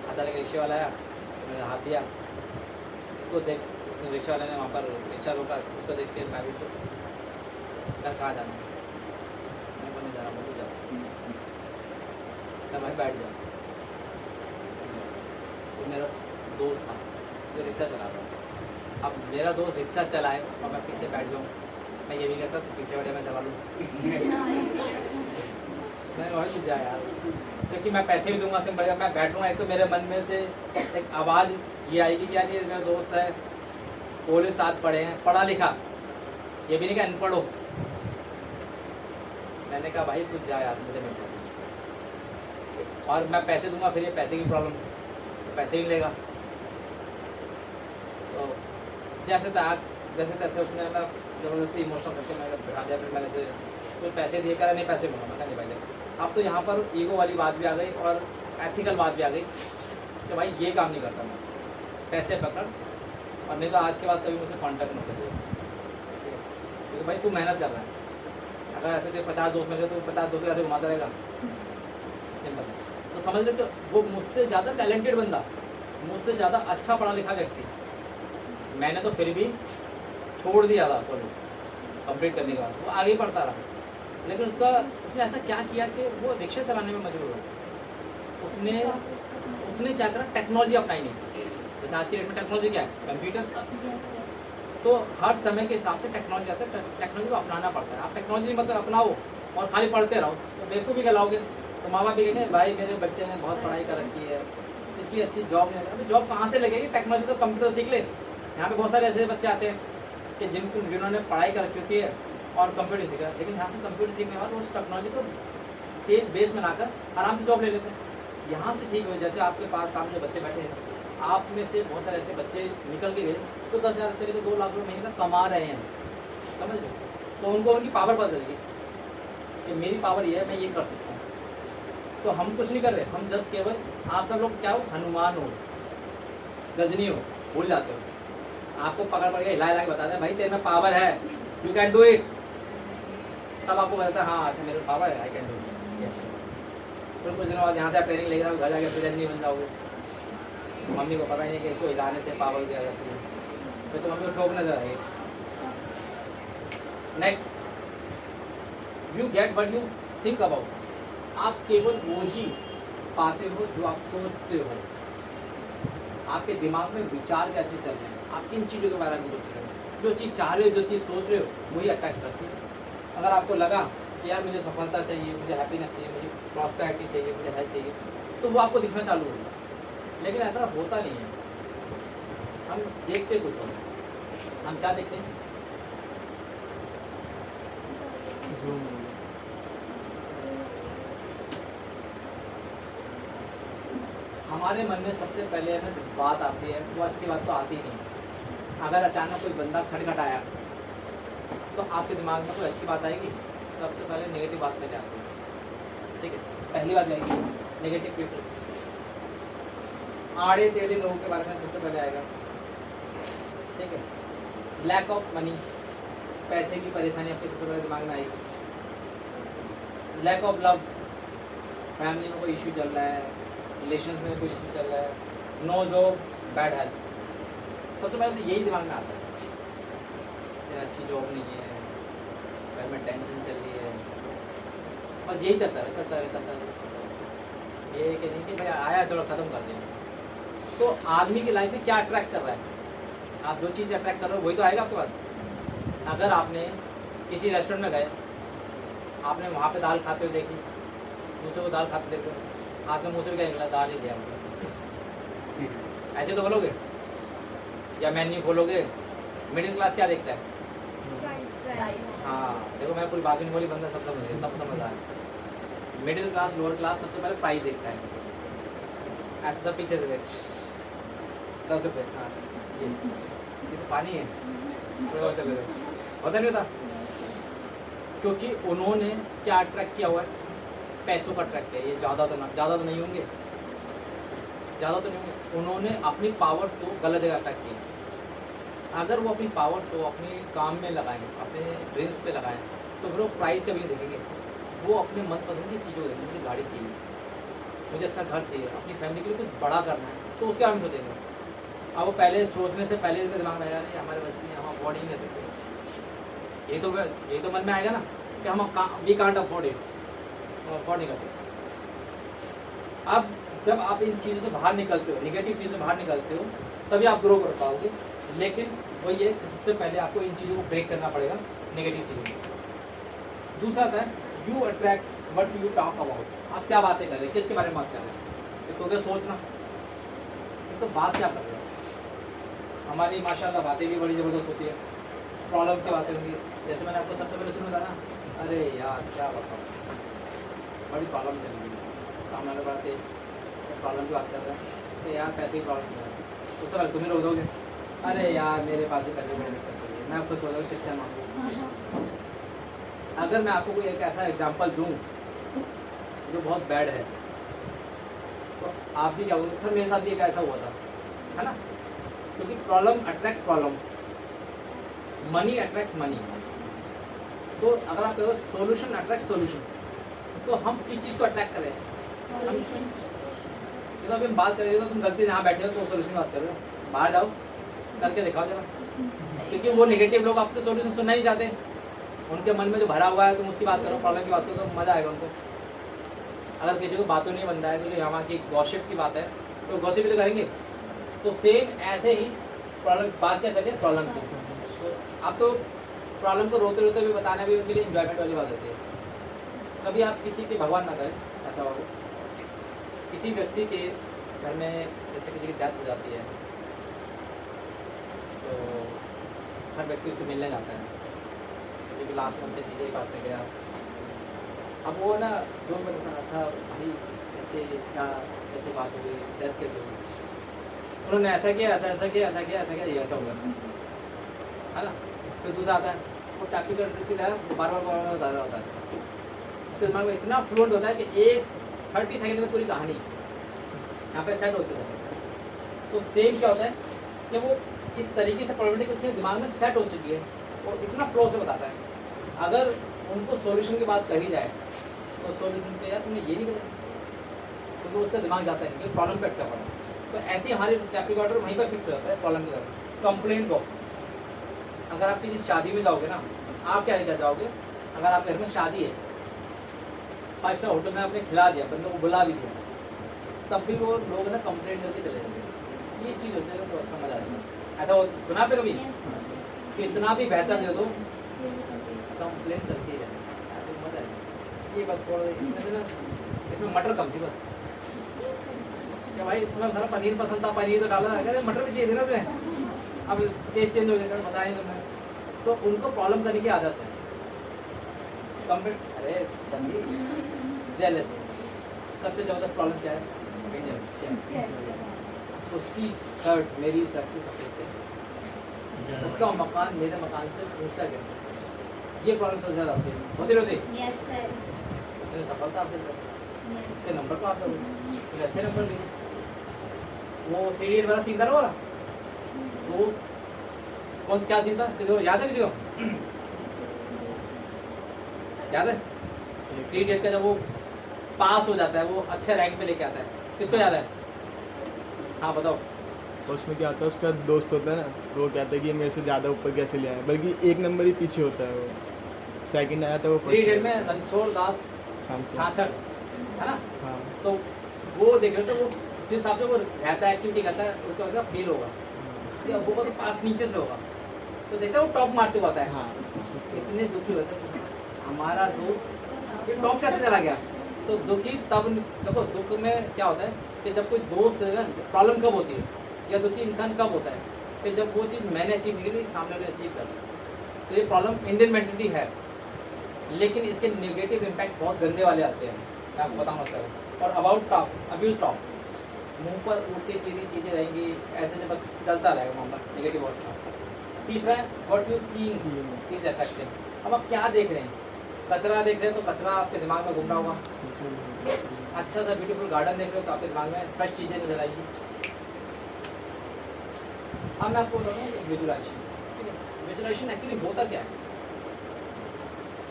अचानक रिक्शे वाला आया, तो मैंने हाथ दिया उसको, देख उसने रिक्शे वाले ने वहाँ पर रिक्शा रोका, उसको देख के मैं भी तो यार कहाँ जाना है, मैं बोलने जा रहा हूँ, जा भाई बैठ जा। तो मेरा दोस्त था जो रिक्शा चला रहा था। अब मेरा दोस्त रिक्शा चलाए और मैं पीछे बैठ जाऊँ, मैं ये भी कहता पीछे बैठे मैं चला लूँ। मैं वही जा यार, क्योंकि मैं पैसे भी दूंगा सिंपल, जब मैं बैठूंगा एक तो मेरे मन में से एक आवाज़ ये आएगी कि यार ये मेरा दोस्त है, कॉलेज साथ पढ़े हैं, पढ़ा लिखा, ये भी नहीं कि अनपढ़ हो। मैंने कहा भाई तू जा यार, मुझे नहीं चाहिए, और मैं पैसे दूंगा फिर ये पैसे की प्रॉब्लम, तो पैसे ही लेगा। तो जैसे तैसे उसने ना ज़बरदस्ती इमोशनल करके मैं बिठा दिया। फिर मैंने से कोई पैसे दिए, करा नहीं पैसे दूंगा, मैं नहीं भाई। अब तो यहाँ पर ईगो वाली बात भी आ गई और एथिकल बात भी आ गई कि भाई ये काम नहीं करता मैं, पैसे पकड़, और नहीं तो आज के बाद कभी मुझसे कॉन्टैक्ट मत करिए, क्योंकि भाई तू मेहनत कर रहा है। अगर ऐसे के 50 दोस्त मिले तो 50 दोस्त ऐसे घुमाता रहेगा, सिंपल। तो समझ लो कि वो मुझसे ज़्यादा टैलेंटेड बंदा, मुझसे ज़्यादा अच्छा पढ़ा लिखा व्यक्ति, मैंने तो फिर भी छोड़ दिया था कॉलेज कंप्लीट करने के बाद, वो आगे ही पढ़ता रहा। लेकिन उसने ऐसा क्या किया कि वो रिक्शा चलाने में मजबूर हो। उसने क्या करा, टेक्नोलॉजी अपनाई नहीं। जैसे आज की डेट में टेक्नोलॉजी क्या है, कंप्यूटर, तो हर समय के हिसाब से टेक्नोलॉजी आता है, टेक्नोलॉजी को अपनाना पड़ता है। आप टेक्नोलॉजी मतलब अपनाओ और खाली पढ़ते रहो तो बेवकूफ़ी कहलाओगे। तो माँ बाप भी कहेंगे भाई मेरे बच्चे ने बहुत पढ़ाई कर रखी है, इसकी अच्छी जॉब नहीं लगी। जॉब कहाँ से लगेगी, टेक्नोलॉजी तो कंप्यूटर सीख ले। यहाँ पे बहुत सारे ऐसे बच्चे आते हैं कि जिन्होंने पढ़ाई कर रखी होती है और कंप्यूटर सीखा, लेकिन यहाँ से कंप्यूटर सीखने के बाद उस टेक्नोलॉजी को फेस बेस बनाकर आराम से जॉब ले लेते हैं। यहाँ से सीख हुए, जैसे आपके पास सामने जो बच्चे बैठे हैं, आप में से बहुत सारे ऐसे बच्चे निकल के गए तो 10,000 से लेकर 2 लाख रुपये महीने का कमा रहे हैं, समझ लो। तो उनको उनकी पावर पता चलेगी कि मेरी पावर ये है, मैं ये कर सकता हूँ। तो हम कुछ नहीं कर रहे, हम जस्ट केवल, आप सब लोग क्या हो, हनुमान हो, गजनी हो, भूल जाते हो। आपको पकड़ के हिला के बताते हैं भाई तेरे में पावर है, यू कैन डू इट। तब आपको बताता है हाँ अच्छा मेरे पावर है, I can do it, yes. फिर कुछ दिनों बाद यहाँ से आप ट्रेनिंग लेके जाओगे, घर जाके फिर गजनी बन जाओगे। मम्मी को पता ही नहीं कि इसको हिलाने से पावर दिया जाती है, फिर तो मम्मी को ठोक नजर आई। Next, you get what you think about. आप केवल वो ही पाते हो जो आप सोचते हो। आपके दिमाग में विचार कैसे चल रहे हैं, आप किन चीज़ों के बारे में सोच रहे हो, जो चीज़ चाह रहे हो, जो चीज़ सोच रहे हो वही अट्रैक्ट करती है। अगर आपको लगा कि यार मुझे सफलता चाहिए, मुझे हैप्पीनेस चाहिए, मुझे प्रॉस्पेरिटी चाहिए, मुझे हेल्थ चाहिए, तो वो आपको दिखना चालू होगा। लेकिन ऐसा होता नहीं है, हम देखते कुछ और, हम क्या देखते हैं, हमारे मन में सबसे पहले हमें बात आती है, वो अच्छी बात तो आती नहीं। अगर अचानक कोई बंदा खटखटाया तो आपके दिमाग में कोई अच्छी बात आएगी, सबसे पहले नेगेटिव बात पहले आती है, ठीक है। पहली बात आएगी नेगेटिव पीपल, आड़े टेढ़े लोगों के बारे में सबसे पहले आएगा, ठीक है। लैक ऑफ मनी, पैसे की परेशानी आपके सबसे पहले दिमाग में आएगी। लैक ऑफ लव, फैमिली में कोई इशू चल रहा है, रिलेशन में कोई इशू चल रहा है, नो जॉब, बैड हेल्थ, सबसे पहले तो यही दिमाग में आता है। अच्छी जॉब नहीं है, घर में टेंशन चल रही है, बस यही चलता है। ये कि नहीं कि भाई आया चलो ख़त्म कर देंगे। तो आदमी की लाइफ में क्या अट्रैक्ट कर रहा है, आप जो चीज़ अट्रैक्ट कर रहे हो वही तो आएगा आपके पास। अगर आपने किसी रेस्टोरेंट में गए, आपने वहाँ पे दाल खाते हुए देखी, दूसरे को दाल खाते देखे, आपने मुँह से क्या निकला, दाल ही लिया, ऐसे तो बोलोगे। या मेन्यू खोलोगे, मिडिल क्लास क्या देखता है, हाँ देखो मैं पूरी बात नहीं बोली, बंदा सब समझ गया, सब समझ रहा है। मिडिल क्लास लोअर क्लास सबसे पहले प्राइस देखता है, ऐसा सब पीछे से देख 10 रुपये, हाँ ये तो पानी है, चले होता नहीं होता, क्योंकि उन्होंने क्या अट्रैक्ट किया हुआ है, पैसों का अट्रैक्ट किया। ये ज़्यादा तो नहीं होंगे, उन्होंने अपनी पावर्स को गलत जगह अट्रैक्ट किया। अगर वो अपनी पावर्स को अपने काम में लगाएं, अपने ड्रीम्स पे लगाएं, तो फिर वो प्राइस कभी नहीं देखेंगे। वो अपने मनपसंद की चीज़ों को देखेंगे। मुझे गाड़ी चाहिए, मुझे अच्छा घर चाहिए, अपनी फैमिली के लिए कुछ बड़ा करना है, तो उसके बारे में सोचेंगे। अब वो पहले सोचने से पहले उसके दिमाग में आएगा नहीं हमारे बस की, हम अफोर्ड ही नहीं कर सकते। ये तो मन में आएगा ना कि हम वी कांट अफोर्ड इट, हम अफोर्ड नहीं कर सकते। अब जब आप इन चीज़ों से बाहर निकलते हो, नेगेटिव चीज़ों से बाहर निकलते हो, तभी आप ग्रो कर पाओगे। लेकिन वही है, सबसे पहले आपको इन चीज़ों को ब्रेक करना पड़ेगा, नेगेटिव चीज़ों को। दूसरा आता है you attract what you talk about. आप क्या बातें कर रहे हैं, किसके बारे में बात कर रहे हैं, तो क्या सोचना, तो बात क्या कर रहे हैं। हमारी माशाल्लाह बातें भी बड़ी ज़बरदस्त होती है, प्रॉब्लम की बातें होंगी। जैसे मैंने आपको सबसे पहले सुना था ना, अरे यार क्या बताऊँ, बड़ी प्रॉब्लम चल रही है, सामने वाले बातें प्रॉब्लम की बात कर रहे हैं, तो यार पैसे की प्रॉब्लम है, उससे पहले तुम्हें रोक दोगे, अरे यार मेरे पास भी पैसे बड़ी दिक्कत हो रही है, मैं आपको सोच रहा हूँ किससे मांगूँ। अगर मैं आपको कोई एक ऐसा एग्जांपल दूं जो बहुत बैड है, तो आप भी क्या बोलोगे, सर मेरे साथ भी एक ऐसा हुआ था, है ना। क्योंकि problem attract problem, money attract money. तो अगर आप कहो सोल्यूशन अट्रैक्ट सोल्यूशन, तो हम किस चीज़ को अट्रैक्ट करें। तो अभी हम बात कर रहे हो, तो तुम गलती यहाँ बैठे हो तो सोल्यूशन बात कर रहे हो, बाहर जाओ करके दिखाओ जरा। क्योंकि वो नेगेटिव लोग आपसे सोल्यूशन सुनना नहीं चाहते, उनके मन में जो भरा हुआ है तुम उसकी बात करो, प्रॉब्लम की बात करो, तो मज़ा आएगा उनको। अगर किसी को बातों नहीं बनता है, तो जो हमारी गॉसिप की बात है, तो गॉसिप भी तो करेंगे। तो सेम ऐसे ही प्रॉब्लम बात क्या चलिए प्रॉब्लम की, तो आप तो प्रॉब्लम को रोते रोते भी बताना भी उनके लिए इंजॉयमेंट वाली बात होती है। कभी आप किसी के भगवान ना करें ऐसा हो, किसी व्यक्ति के घर में जैसे किसी की डेथ हो जाती है, तो हर व्यक्ति उससे मिलने जाता है, क्योंकि लास्ट मंथ में सीधे ही बात में गया। अब वो ना जो बताना, अच्छा भाई कैसे क्या कैसे बात हो गई, डेथ कैसे हुई, उन्होंने ऐसा किया ऐसा किया ऐसा किया ऐसा किया, ये ऐसा हुआ, है ना। फिर दूसरा आता है वो टैपिकल की तरह बार बार बताया होता है, उसके दिमाग में इतना फ्लुएंट होता है कि एक 30 सेकंड में पूरी कहानी यहाँ पे सेट होती है। तो सेम क्या होता है कि वो इस तरीके से प्रॉब्लम उसके दिमाग में सेट हो चुकी है और इतना फ्लो से बताता है। अगर उनको सॉल्यूशन की बात कही जाए तो सॉल्यूशन पे यार तुमने ये नहीं बताया, क्योंकि उसका दिमाग जाता है कि प्रॉब्लम पे अटका पड़ा। तो ऐसे ही हमारे टैपिक ऑर्डर वहीं पर फिक्स हो जाता है प्रॉब्लम की तरफ। कंप्लेंट बॉक्स, अगर आप किसी शादी में जाओगे ना, आप क्या क्या जाओगे, अगर आपके घर में शादी है, 5 स्टार होटल में आपने खिला दिया, बंदों को बुला भी दिया, तब भी वो लोग ना कंप्लेंट करके चले जाएंगे। ये चीज़ होती है तो अच्छा मजा आता है। ऐसा सुना आपने कभी कि इतना भी बेहतर दे दो कंप्लेंट करके ही रहना, मजा आएगा। ये बस थोड़ा इसमें से ना, इसमें मटर कम थी बस, क्या भाई तुम्हें सारा पनीर पसंद था, पनीर तो डाला, अरे मटर भी चाहिए थी ना तुम्हें, अब टेस्ट चेंज हो गया, बताया नहीं तुमने। तो उनको प्रॉब्लम करने की आदत है। कंप्लेंट, अरे संजीव जेलसी, सबसे ज़बरदस्त प्रॉब्लम क्या है इंडियन, उसकी शर्ट मेरी शर्ट से सफेद कैसे, उसका मकान मेरे मकान से ऊंचा कैसे, ये प्रॉब्लम सबसे ज़्यादा होती होती। उसने सफलता हासिल कर, उसके नंबर पास हो गए, उसने अच्छे नंबर लिए। वो 3 इडियट वाला सीन था ना वाला, वो कौन सा क्या सीन था, किसी को याद है, किसी को याद है? 3 इडियट का जब वो पास हो जाता है, वो अच्छे रैंक पे लेके आता है, किसको याद है? हाँ बताओ। उसमें क्या होता है, उसका दोस्त होता है ना, वो कहता है कि ये मेरे से ज़्यादा ऊपर कैसे ले आया, बल्कि 1 नंबर ही पीछे होता है, वो सेकंड आया था, वो 3 इडियट में रणछोड़ दास छाछड़ है ना। हाँ, तो वो देख रहे थे, वो जिस हिसाब से वो रहता है, एक्टिविटी करता है, उसको लगता है फेल होगा, या वो तो पास नीचे से होगा, तो देखता है वो टॉप मार चुका होता है। हाँ, इतने दुखी होते हैं हमारा दोस्त ये टॉप कैसे चला गया। तो दुखी तब, देखो दुख में क्या होता है कि जब कोई दोस्त है ना, प्रॉब्लम कब होती है या दुखी इंसान कब होता है कि जब वो चीज़ मैंने अचीव नहीं की, सामने वाले अचीव कर। तो ये प्रॉब्लम इंडियन मेंटलिटी है, लेकिन इसके नेगेटिव इम्पैक्ट बहुत गंदे वाले आते हैं, मैं आपको बताऊँगा सर। और अबाउट टॉक, अब्यूज टॉक, मुंह पर उल्टी सीधी चीज़ें रहेंगी, ऐसे जब बस चलता रहेगा मामला नेगेटिव वर्ड्स का। तीसरा है what you see is affecting. अब आप क्या देख रहे हैं, कचरा देख रहे हो तो कचरा आपके दिमाग में घूम रहा होगा, अच्छा सा ब्यूटीफुल गार्डन देख रहे हो तो आपके दिमाग में फ्रेश चीज़ें नजर आएगी। अब मैं आपको बताता हूँ विजुलाइजेशन, ठीक है। विजुलाइजेशन एक्चुअली होता क्या है,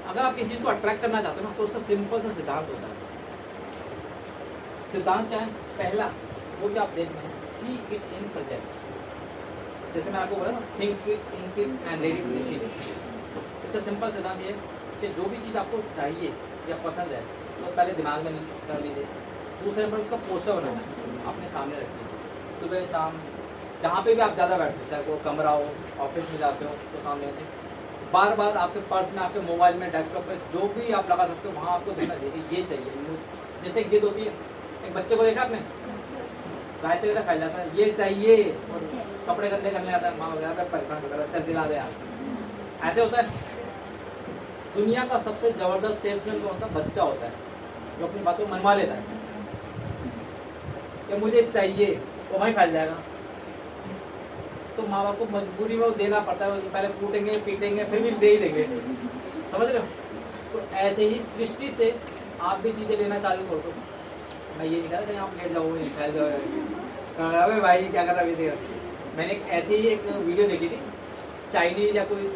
अगर आप किसी चीज़ को अट्रैक्ट करना चाहते हो ना तो उसका सिंपल सा सिद्धांत होता है। सिद्धांत क्या है? पहला, जो भी आप देख रहे हैं, सी इट इन प्रेजेंट। जैसे मैं आपको बोला ना, think it, in it and ready to receive it. इसका सिंपल सिद्धांत ये है कि जो भी चीज़ आपको चाहिए या पसंद है तो पहले दिमाग में कर लीजिए। दूसरे नंबर उसका पोस्टर बनाना है, अपने सामने रखिए। सुबह शाम जहाँ पे भी आप ज़्यादा बैठते, चाहे वो कमरा हो, ऑफिस में जाते हो तो सामने रखिए। बार बार आपके पर्स में, आपके मोबाइल में, डेस्कटॉप पे जो भी आप लगा सकते हो वहाँ आपको देखना चाहिए कि ये चाहिए। जैसे एक जिद होती है, एक बच्चे को देखा आपने, रायते का खा जाता है, ये चाहिए, और कपड़े गंदे करने आता है, माँ वगैरह पे परेशान कर रहा है, चल दिला दे यार। ऐसे होता है। दुनिया का सबसे ज़बरदस्त सेल्समैन कौन होता है? बच्चा होता है, जो अपनी बातों को मनवा लेता है कि मुझे चाहिए, वो वहीं फैल जाएगा। तो माँ बाप को मजबूरी में वो देना पड़ता है, पहले कूटेंगे पीटेंगे फिर भी दे ही देंगे, समझ रहे हो? तो ऐसे ही सृष्टि से आप भी चीज़ें लेना चालू कर दो। मैं ये नहीं कह रहा कि आप लेट जाओ, फैल जाओ, अबे भाई क्या कर रहा है। मैंने ऐसे ही एक वीडियो देखी थी, चाइनीज या कोई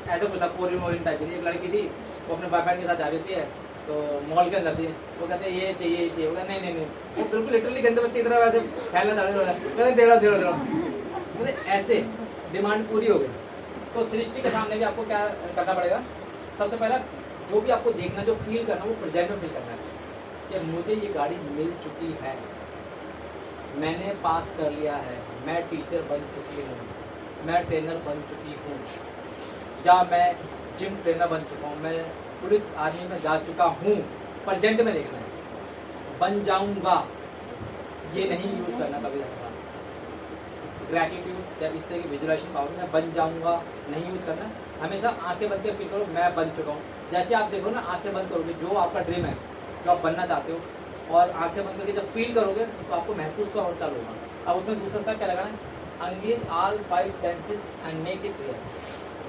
ऐसा कुछ था, कोरियन वोरियन टाइप की। एक लड़की थी, वो अपने बॉयफ्रेंड के साथ जा रही होती है, तो मॉल के अंदर थी, वो कहते हैं ये चाहिए ये चाहिए, वो कहते नहीं, वो बिल्कुल लिटरली गंदे बच्चे की तरह वैसे फैलना चालू हो रहा है, कहते दे रहा मतलब ऐसे डिमांड पूरी हो गई। तो सृष्टि के सामने भी आपको क्या करना पड़ेगा? सबसे पहला, जो भी आपको देखना, जो फील करना, वो प्रेजेंट में फील करना है कि मुझे ये गाड़ी मिल चुकी है, मैंने पास कर लिया है, मैं टीचर बन चुकी हूँ, मैं ट्रेनर बन चुकी हूँ, या मैं जिम ट्रेनर बन चुका हूँ, मैं पुलिस आर्मी में जा चुका हूँ। प्रेजेंट में देखना है। बन जाऊँगा ये नहीं यूज करना कभी ज़्यादा। ग्रैटिट्यूड या इस तरह की विजुअलाइजेशन पावर में बन जाऊँगा नहीं यूज करना। हमेशा आंखें बंद के फील करो मैं बन चुका हूँ। जैसे आप देखो ना, आंखें बंद करोगे, जो आपका ड्रीम है, जो आप बनना चाहते हो, और आंखें बंद करके जब फील करोगे तो आपको महसूस सा चालू होगा। अब उसमें दूसरा स्टेप क्या लगाना है? Engage all 5 senses and make it real.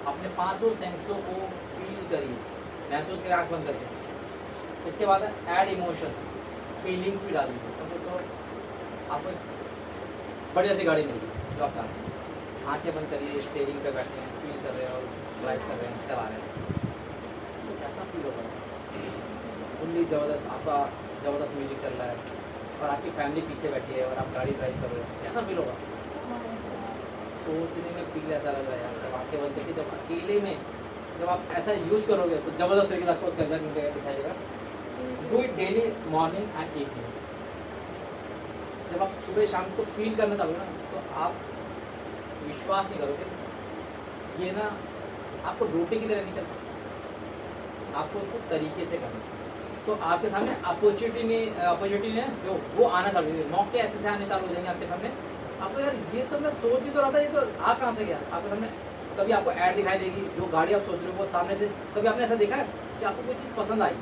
अपने 5 सेंसों को फील करिए, महसूस करिए आँख बंद करके। इसके बाद है ऐड इमोशन, फीलिंग्स भी डालिए। सपोज तो आपको बढ़िया सी गाड़ी मिली जो आप चाहते हैं, आँखें बंद करिए, स्टीयरिंग पे बैठे हैं, फील कर रहे हैं और ड्राइव कर रहे हैं, चला रहे हैं, तो कैसा फील होगा? फुल्ली ज़बरदस्त, आपका ज़बरदस्त म्यूजिक चल रहा है और आपकी फैमिली पीछे बैठी है और आप गाड़ी ड्राइव कर रहे हो, कैसा फील होगा? सोचने में फील ऐसा लग रहा है यार, जब आंखें बंद करके, जब अकेले में जब आप ऐसा यूज करोगे तो ज़बरदस्त तरीके से आपको उसका रिजल्ट दिखाई देगा। Do it daily, morning and evening. जब आप सुबह शाम को फील करना चाहोगे ना, तो आप विश्वास नहीं करोगे, ये ना आपको रोटी की तरह नहीं करना, आपको उसको तरीके से करना। तो आपके सामने अपॉर्चुनिटी है जो वो आना चालू हो, मौके ऐसे से आने चालू हो जाएंगे आपके सामने। आपको यार ये तो मैं सोच ही तो रहा था, ये तो आ कहाँ से गया आपके सामने। कभी आपको ऐड दिखाई देगी, जो गाड़ी आप सोच रहे हो वो सामने से। कभी आपने ऐसा देखा है कि आपको कोई चीज़ पसंद आई,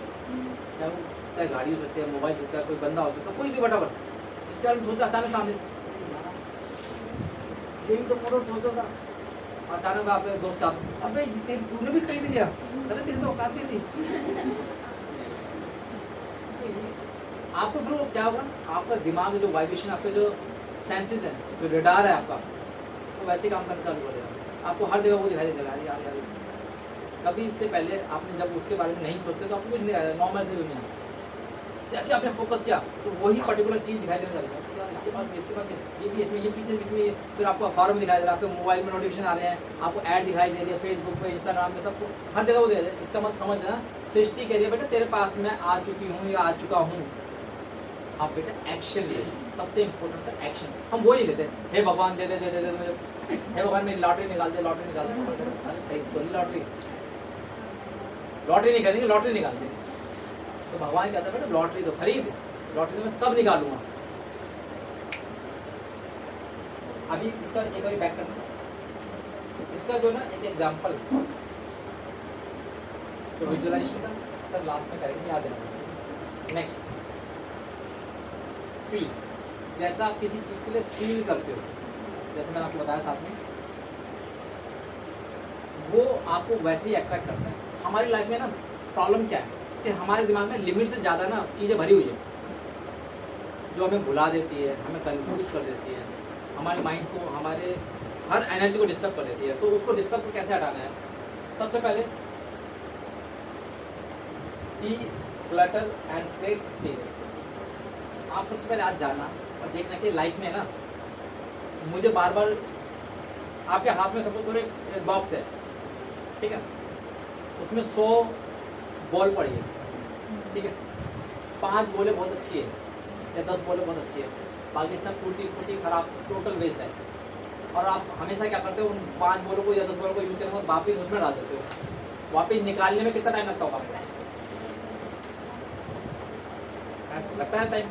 चाहे गाड़ी हो सकती है, मोबाइल हो सकता है, कोई बंदा हो सकता है, कोई भी वटावर, जिसके बारे में सोचा, अचानक सामने यही तो पूरा सोचा था, अचानक आपके दोस्त का, अबे तूने भी खरीद लिया, अरे तेरी तो औकात नहीं थी। आपको फिर वो क्या होगा, आपका दिमाग जो वाइब्रेशन, आपके जो सेंसेस हैं, जो रेडार है आपका, तो वैसे काम करना चालू कर देगा। आपको हर जगह वो दिखाई देगा, यार यार। कभी इससे पहले आपने जब उसके बारे में नहीं सोचते तो आपको कुछ नहीं आया, नॉर्मल सी दुनिया। जैसे आपने फोकस किया तो वही पर्टिकुलर चीज़ दिखाई देने लगेगा, यार इसके पास ये भी, इसमें ये फीचर, इसमें ये। फिर आपको अखबारों में दिखाई दे रहा है, आपके मोबाइल में नोटिफिकेशन आ रहे हैं, आपको ऐड दिखाई दे रही है, फेसबुक पे, इंस्टाग्राम पे, सबको हर जगह वो दे रहे हैं। इसका मतलब समझना, सृष्टि कह रही है बेटा तेरे पास मैं आ चुकी हूँ या आ चुका हूँ। आप बेटा एक्शन ले, सबसे इम्पोर्टेंट होता है एक्शन। हम वो नहीं लेते, हे भगवान दे दे दे दे दे मुझे, हे भगवान मेरी लॉटरी निकाल दे, लॉटरी निकाल दे, लॉटरी नहीं करेंगे, लॉटरी निकाल देंगे। तो भगवान कहता है बेटा लॉटरी तो खरीद, लॉटरी तो मैं तब निकालूंगा। अभी इसका एक बार बैक करना, इसका जो ना एक एग्जांपल तो विजुअलाइजेशन का सर लास्ट में करेंगे, याद रखना। Next, feel. जैसा आप किसी चीज़ के लिए फील करते हो, जैसे मैंने आपको बताया साथ में, वो आपको वैसे ही अट्रैक्ट करता है। हमारी लाइफ में ना प्रॉब्लम क्या है कि हमारे दिमाग में लिमिट से ज़्यादा ना चीज़ें भरी हुई है, जो हमें भुला देती है, हमें कंफ्यूज कर देती है, हमारे माइंड को, हमारे हर एनर्जी को डिस्टर्ब कर देती है। तो उसको डिस्टर्ब को कैसे हटाना है? सबसे पहले क्लटर एंड क्रिएट स्पेस। आप सबसे पहले आज जानना और देखना कि लाइफ में ना मुझे बार बार आपके हाथ में सपोज करो एक बॉक्स है, ठीक है, उसमें 100 बॉल पड़ी है, ठीक है, 5 बॉलें बहुत अच्छी है या 10 बॉलें बहुत अच्छी है, बाकी सब टूटी फूटी खराब टोटल वेस्ट है। और आप हमेशा क्या करते हो, उन 5 बॉलों को या 10 बॉलों को यूज़ करने के बाद वापस उसमें डाल देते हो। वापस निकालने में कितना टाइम लगता होगा आपको? लगता है time?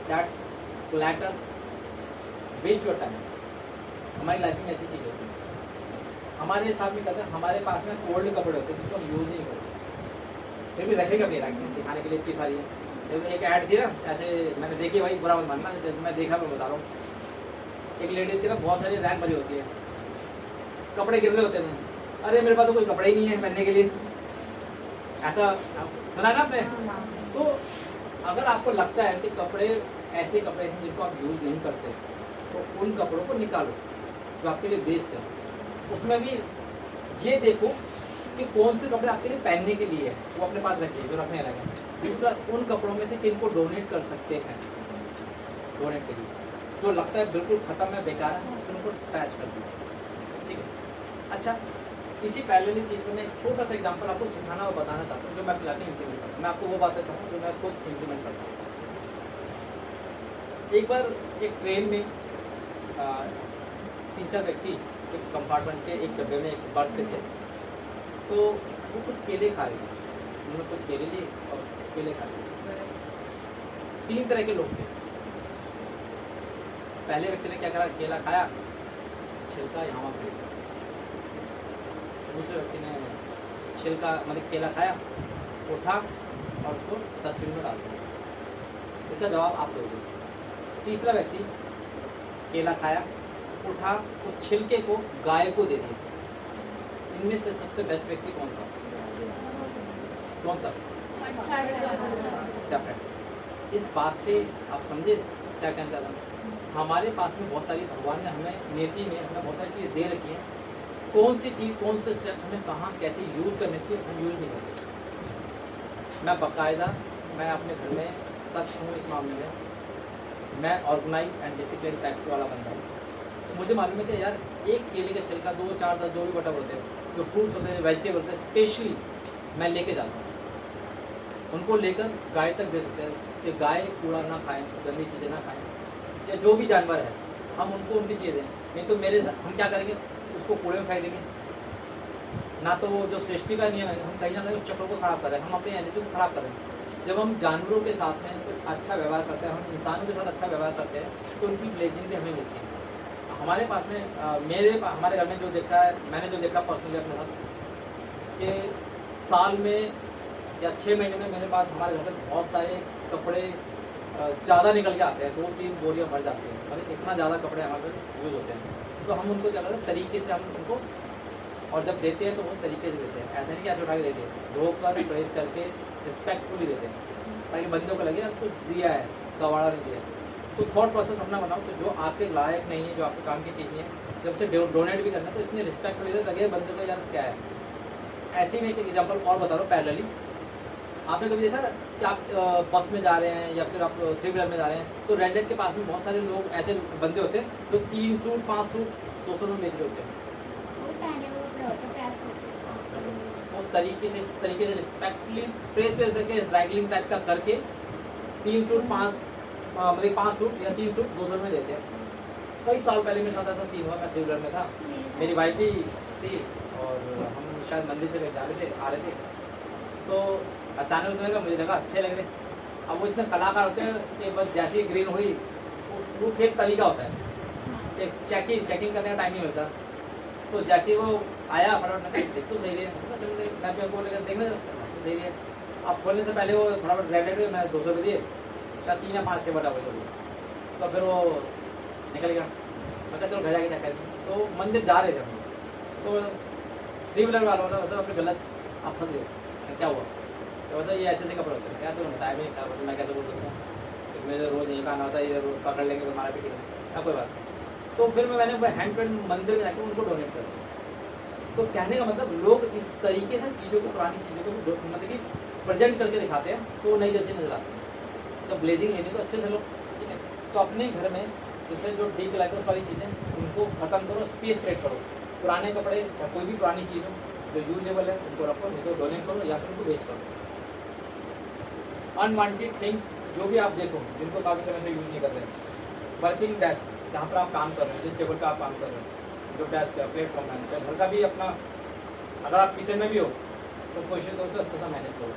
That's clutters waste your time. हमारी लाइफ में ऐसी चीज़ होती है। हमारे साथ में कहते हैं हमारे पास में ओल्ड कपड़े होते हैं जिसको हम यूज़ नहीं करते, फिर भी रखेंगे अपनी रैक में दिखाने के लिए इतनी सारी है। एक ऐड थी ना, ऐसे मैंने देखी, भाई बुरा मत मानना, मैं देखा, मैं बता रहा हूँ। एक लेडीज़ की ना बहुत सारी रैक भरी होती है, कपड़े गिर रहे होते हैं, अरे मेरे पास तो कोई कपड़े ही नहीं है पहनने के लिए। ऐसा सुना ना आपने? तो अगर आपको लगता है कि कपड़े ऐसे कपड़े हैं जिनको आप यूज़ नहीं करते, तो उन कपड़ों को निकालो जो आपके लिए वेस्ट है। उसमें भी ये देखो कि कौन से कपड़े आपके लिए पहनने के लिए है, वो अपने पास रखिए जो रखने लगे। दूसरा, उन कपड़ों में से किन को डोनेट कर सकते हैं, डोनेट करिए। जो लगता है बिल्कुल ख़त्म है, बेकार है, तो उनको ट्रैश कर दीजिए, ठीक है। अच्छा, इसी पैरेलल चीज़ में मैं एक छोटा सा एग्जांपल आपको सिखाना और बताना चाहता हूँ जो मैं अपनी लाइफ में इम्प्लीमेंट करता हूँ। मैं आपको वो बातें बताऊँ जो मैं खुद इम्प्लीमेंट करता हूँ। एक बार एक ट्रेन में 3-4 व्यक्ति एक कंपार्टमेंट के एक डब्बे में एक बर्थ पे थे। तो वो कुछ केले खा रहे थे, उन्होंने कुछ केले लिए और केले खा रहे थे। 3 तरह के लोग थे। पहले व्यक्ति ने क्या करा, केला खाया, छिलका यहाँ वहाँ फेंक दिया। दूसरे व्यक्ति ने छिलका मतलब केला खाया, उठा और उसको डस्टबिन में डाल दिया। इसका जवाब आप दोगे। तीसरा व्यक्ति केला खाया, उठा, उस छिलके को गाय को दे दिया। इनमें से सबसे बेस्ट व्यक्ति कौन था? कौन सा? डेफिनेट। इस बात से आप समझे क्या कहना चाहता हूँ? हमारे पास में बहुत सारी, भगवान ने हमें नीति में हमें बहुत सारी चीज़ें दे रखी हैं। कौन सी चीज़, कौन से स्टेप हमें कहाँ कैसे यूज करने चाहिए, हम यूज नहीं करते। मैं बाकायदा, मैं अपने घर में सच हूँ इस मामले में, मैं ऑर्गेनाइज एंड डिसिप्लिन टाइप वाला बंदा हूँ। तो मुझे मालूम है कि यार एक केले का छिलका 2, 4, 10 जो भी बटा होते हैं, जो फ्रूट्स होते हैं, वेजिटेबल होते हैं, स्पेशली मैं लेके जाता हूँ। उनको लेकर गाय तक दे सकते हैं कि गाय कूड़ा ना खाएं, गंदी चीज़ें ना खाएं, या जो भी जानवर है हम उनको उनकी चीज़ें दें। नहीं तो हम क्या करेंगे, उसको कूड़े में फेंक देंगे। ना तो वो जो सृष्टि का नियम है, हम कहीं ना कहीं उस चक्र को ख़राब कर रहे हैं, हम अपनी एनर्जी को ख़राब कर रहे हैं। जब हम जानवरों के साथ में कुछ अच्छा व्यवहार करते हैं, हम इंसानों के साथ अच्छा व्यवहार करते हैं, तो उनकी ब्लेसिंग भी हमें मिलती है। हमारे पास में हमारे घर में जो देखा है, मैंने जो देखा पर्सनली अपने साथ, कि साल में या 6 महीने में मेरे पास हमारे घर से बहुत सारे कपड़े ज़्यादा निकल के आते हैं। 2-3 बोरियाँ भर जाती हैं, मतलब इतना ज़्यादा कपड़े हमारे यूज़ होते हैं। तो हम उनको क्या करते हैं, तरीके से हम उनको, और जब देते हैं तो वो तरीके से देते हैं। ऐसा नहीं कि ऐसे उठा के देते हैं, धोकर प्रेस करके रिस्पेक्टफुली देते हैं, ताकि बंदों को लगे यार कुछ दिया है, गवाड़ा नहीं दिया। तो थॉट प्रोसेस अपना बनाओ, तो जो आपके लायक नहीं है, जो आपके काम की चीज़ नहीं है, जब से डोनेट भी करना है तो इतने रिस्पेक्टफुली लगे बंदे को यार क्या है। ऐसे में एक एग्जाम्पल और बता रहा हूँ पैरेलली। आपने कभी देखा कि आप बस में जा रहे हैं या फिर आप 3 व्हीलर में जा रहे हैं, तो रेड लाइट के पास में बहुत सारे लोग ऐसे बंदे होते हैं जो 3 सूट 5 सूट 200 में बेच रहे होते हैं। वो तरीके से, इस तरीके से रिस्पेक्टफुली प्रेस करके ड्राइगलिंग टाइप का करके 3 सूट 5 सूट या 3 सूट 200 में देते हैं। कई साल पहले मेरे साथ ऐसा सीन हुआ, मैं 3 व्हीलर में था, मेरी वाइफ भी थी और हम शायद मंदिर से जा रहे थे, आ रहे थे। तो अचानक उसने मुझे लगा अच्छे लग रहे। अब वो इतने कलाकार होते हैं कि बस जैसे ही ग्रीन हुई, वो एक तरीका होता है, एक चेकिंग करने का टाइम नहीं होता। तो जैसे ही वो आया फटाफट देख तो सही रहे, घर पे बोलेगा देखना तो सही रहे। अब खोलने से पहले वो फटाफट रेड लाइट में मैं 200 रुपये दिए, शायद 3 या 5 थे बटा हुए। तो फिर वो निकल गया। मैं कहा चलो घर जाके चेक करेंगे। तो मंदिर जा रहे थे हम, तो 3 व्हीलर वालों ने मतलब अपने गलत आप फंस गए। क्या हुआ? तो वैसे ये ऐसे कपड़े होते हैं यार, तुमने बताया भी नहीं था, वैसे मैं कैसे बोल सकता हूँ कि मुझे रोज़ नहीं पहना होता, ये रोज़ पकड़ लेंगे तो हमारा भी ठीक है, कोई बात नहीं। तो फिर मैंने हैंड पेंट मंदिर में जाकर उनको डोनेट कर दिया। तो कहने का मतलब लोग इस तरीके से चीज़ों को, पुरानी चीज़ों को मतलब कि प्रेजेंट करके दिखाते हैं तो वो नई जैसी नजर आती है। जब ब्लेजिंग लेनी तो अच्छे से लो, ठीक है। तो अपने घर में जैसे जो डी कलेक्टर्स वाली चीज़ें उनको ख़त्म करो, स्पेस क्रिएट करो। पुराने कपड़े चाहे कोई भी पुरानी चीज़ हो जो यूजेबल है उनको रखो, नहीं तो डोनेट करो या फिर उनको वेस्ट करो। अनवांटेड थिंग्स जो भी आप देखो जिनको काफ़ी समय से यूज़ नहीं कर रहे, वर्किंग डेस्क जहाँ पर आप काम कर रहे हो, जिस टेबल पर आप काम कर रहे हो, जो डेस्क है, प्लेटफॉर्म है, घर का भी अपना, अगर आप किचन में भी हो तो कोशिश करो तो अच्छा सा मैनेज करो।